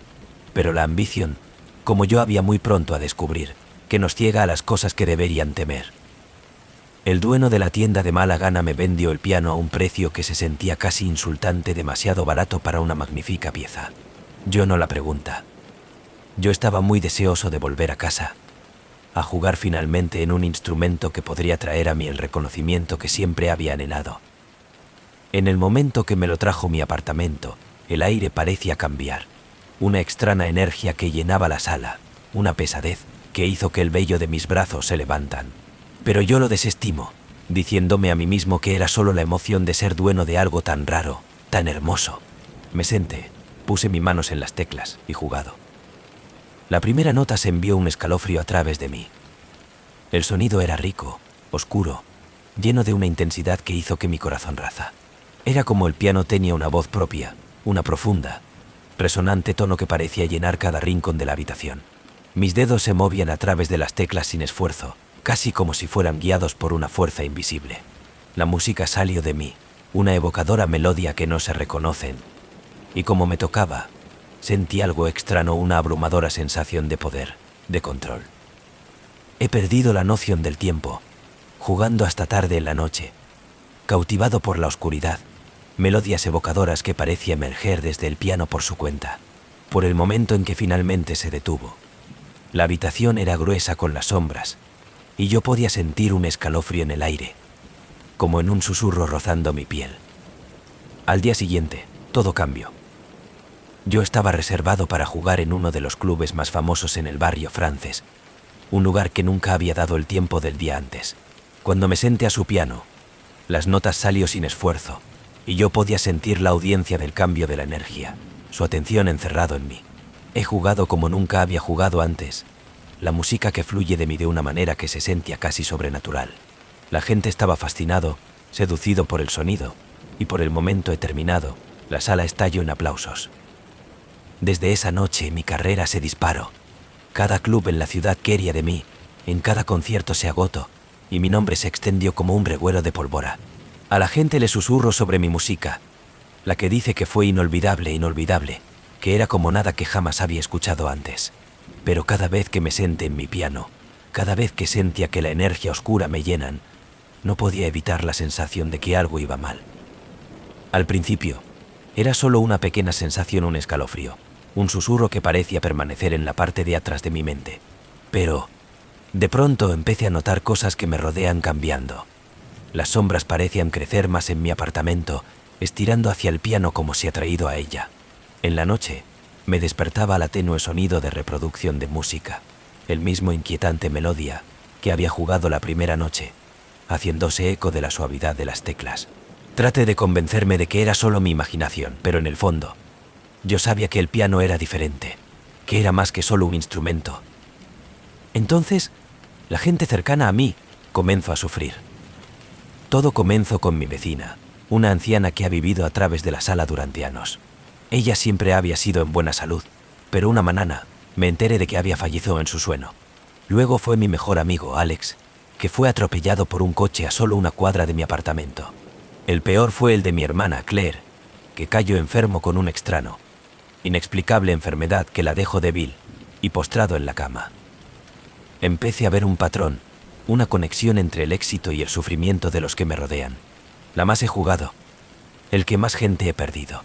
pero la ambición, como yo había muy pronto a descubrir, que nos ciega a las cosas que deberían temer. El dueño de la tienda de mala gana me vendió el piano a un precio que se sentía casi insultante, demasiado barato para una magnífica pieza. Yo no la pregunta. Yo estaba muy deseoso de volver a casa, a jugar finalmente en un instrumento que podría traer a mí el reconocimiento que siempre había anhelado. En el momento que me lo trajo mi apartamento, el aire parecía cambiar. Una extraña energía que llenaba la sala, una pesadez que hizo que el vello de mis brazos se levantan. Pero yo lo desestimo, diciéndome a mí mismo que era solo la emoción de ser dueño de algo tan raro, tan hermoso. Me senté, puse mis manos en las teclas y jugado. La primera nota se envió un escalofrío a través de mí. El sonido era rico, oscuro, lleno de una intensidad que hizo que mi corazón raza. Era como el piano tenía una voz propia, una profunda, resonante tono que parecía llenar cada rincón de la habitación. Mis dedos se movían a través de las teclas sin esfuerzo, casi como si fueran guiados por una fuerza invisible. La música salió de mí, una evocadora melodía que no se reconocen, y como me tocaba, sentí algo extraño, una abrumadora sensación de poder, de control. He perdido la noción del tiempo, jugando hasta tarde en la noche, cautivado por la oscuridad, melodías evocadoras que parecía emerger desde el piano por su cuenta, por el momento en que finalmente se detuvo. La habitación era gruesa con las sombras, y yo podía sentir un escalofrío en el aire, como en un susurro rozando mi piel. Al día siguiente, todo cambió. Yo estaba reservado para jugar en uno de los clubes más famosos en el barrio francés, un lugar que nunca había dado el tiempo del día antes. Cuando me senté a su piano, las notas salió sin esfuerzo, y yo podía sentir la audiencia del cambio de la energía, su atención encerrado en mí. He jugado como nunca había jugado antes, la música que fluye de mí de una manera que se sentía casi sobrenatural. La gente estaba fascinado, seducido por el sonido, y por el momento determinado, la sala estalló en aplausos. Desde esa noche mi carrera se disparó. Cada club en la ciudad quería de mí, en cada concierto se agotó, y mi nombre se extendió como un reguero de pólvora. A la gente le susurro sobre mi música, la que dice que fue inolvidable, que era como nada que jamás había escuchado antes. Pero cada vez que me senté en mi piano, cada vez que sentía que la energía oscura me llenan, no podía evitar la sensación de que algo iba mal. Al principio, era solo una pequeña sensación, un escalofrío, un susurro que parecía permanecer en la parte de atrás de mi mente. Pero, de pronto empecé a notar cosas que me rodean cambiando. Las sombras parecían crecer más en mi apartamento, estirando hacia el piano como si atraído a ella. En la noche, me despertaba al tenue sonido de reproducción de música, el mismo inquietante melodía que había jugado la primera noche, haciéndose eco de la suavidad de las teclas. Traté de convencerme de que era solo mi imaginación, pero en el fondo, yo sabía que el piano era diferente, que era más que solo un instrumento. Entonces, la gente cercana a mí comenzó a sufrir. Todo comenzó con mi vecina, una anciana que ha vivido a través de la sala durante años. Ella siempre había sido en buena salud, pero una mañana me enteré de que había fallecido en su sueño. Luego fue mi mejor amigo, Alex, que fue atropellado por un coche a solo una cuadra de mi apartamento. El peor fue el de mi hermana, Claire, que cayó enfermo con un extraño, inexplicable enfermedad que la dejó débil y postrado en la cama. Empecé a ver un patrón, una conexión entre el éxito y el sufrimiento de los que me rodean. La más he jugado, el que más gente he perdido.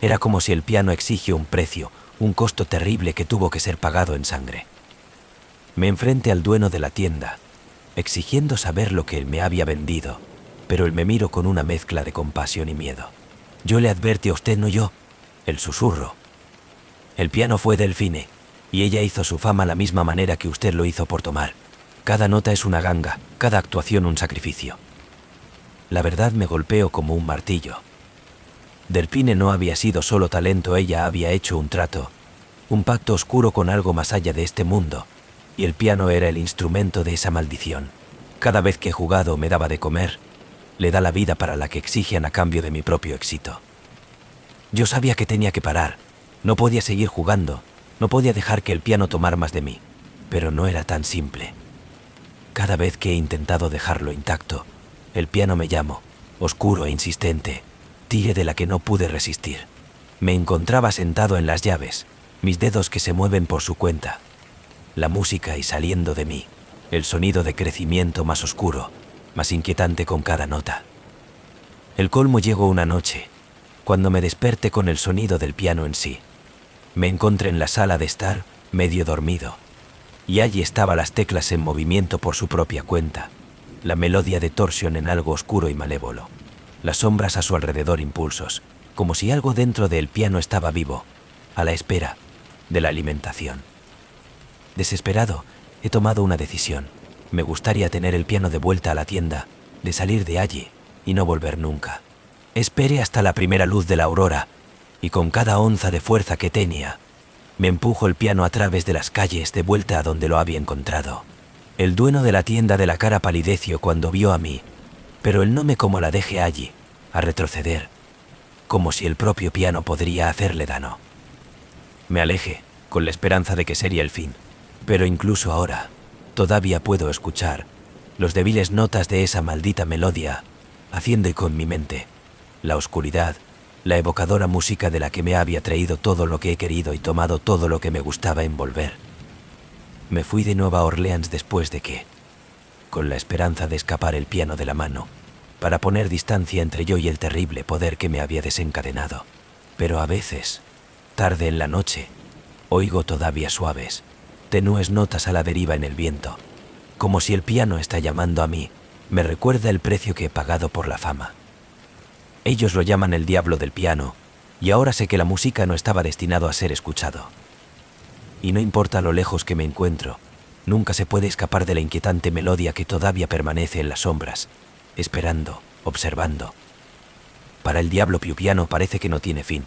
Era como si el piano exigió un precio, un costo terrible que tuvo que ser pagado en sangre. Me enfrenté al dueño de la tienda, exigiendo saber lo que él me había vendido, pero él me miró con una mezcla de compasión y miedo. Yo le advertí a usted, no yo, el susurro. El piano fue Delfine, y ella hizo su fama la misma manera que usted lo hizo por tomar. Cada nota es una ganga, cada actuación un sacrificio. La verdad me golpeó como un martillo. Delfine no había sido solo talento, ella había hecho un trato, un pacto oscuro con algo más allá de este mundo, y el piano era el instrumento de esa maldición. Cada vez que he jugado me daba de comer, le da la vida para la que exigen a cambio de mi propio éxito. Yo sabía que tenía que parar, no podía seguir jugando, no podía dejar que el piano tomara más de mí, pero no era tan simple. Cada vez que he intentado dejarlo intacto, el piano me llamó, oscuro e insistente, tigre de la que no pude resistir. Me encontraba sentado en las llaves, mis dedos que se mueven por su cuenta, la música y saliendo de mí, el sonido de crecimiento más oscuro, más inquietante con cada nota. El colmo llegó una noche, cuando me desperté con el sonido del piano en sí. Me encontré en la sala de estar, medio dormido, y allí estaban las teclas en movimiento por su propia cuenta, la melodía de torsión en algo oscuro y malévolo, las sombras a su alrededor impulsos, como si algo dentro del piano estaba vivo, a la espera de la alimentación. Desesperado, he tomado una decisión. Me gustaría tener el piano de vuelta a la tienda, de salir de allí y no volver nunca. Esperé hasta la primera luz de la aurora y con cada onza de fuerza que tenía, me empujo el piano a través de las calles de vuelta a donde lo había encontrado. El dueño de la tienda de la cara palideció cuando vio a mí, pero él no me como la dejé allí, a retroceder, como si el propio piano podría hacerle daño. Me alejé, con la esperanza de que sería el fin, pero incluso ahora, todavía puedo escuchar los débiles notas de esa maldita melodía, haciendo eco en mi mente, la oscuridad, la evocadora música de la que me había traído todo lo que he querido y tomado todo lo que me gustaba envolver. Me fui de Nueva Orleans después de que, con la esperanza de escapar el piano de la mano, para poner distancia entre yo y el terrible poder que me había desencadenado. Pero a veces, tarde en la noche, oigo todavía suaves, tenues notas a la deriva en el viento, como si el piano está llamando a mí, me recuerda el precio que he pagado por la fama. Ellos lo llaman el diablo del piano, y ahora sé que la música no estaba destinado a ser escuchado. Y no importa lo lejos que me encuentro, nunca se puede escapar de la inquietante melodía que todavía permanece en las sombras, esperando, observando. Para el diablo piano parece que no tiene fin.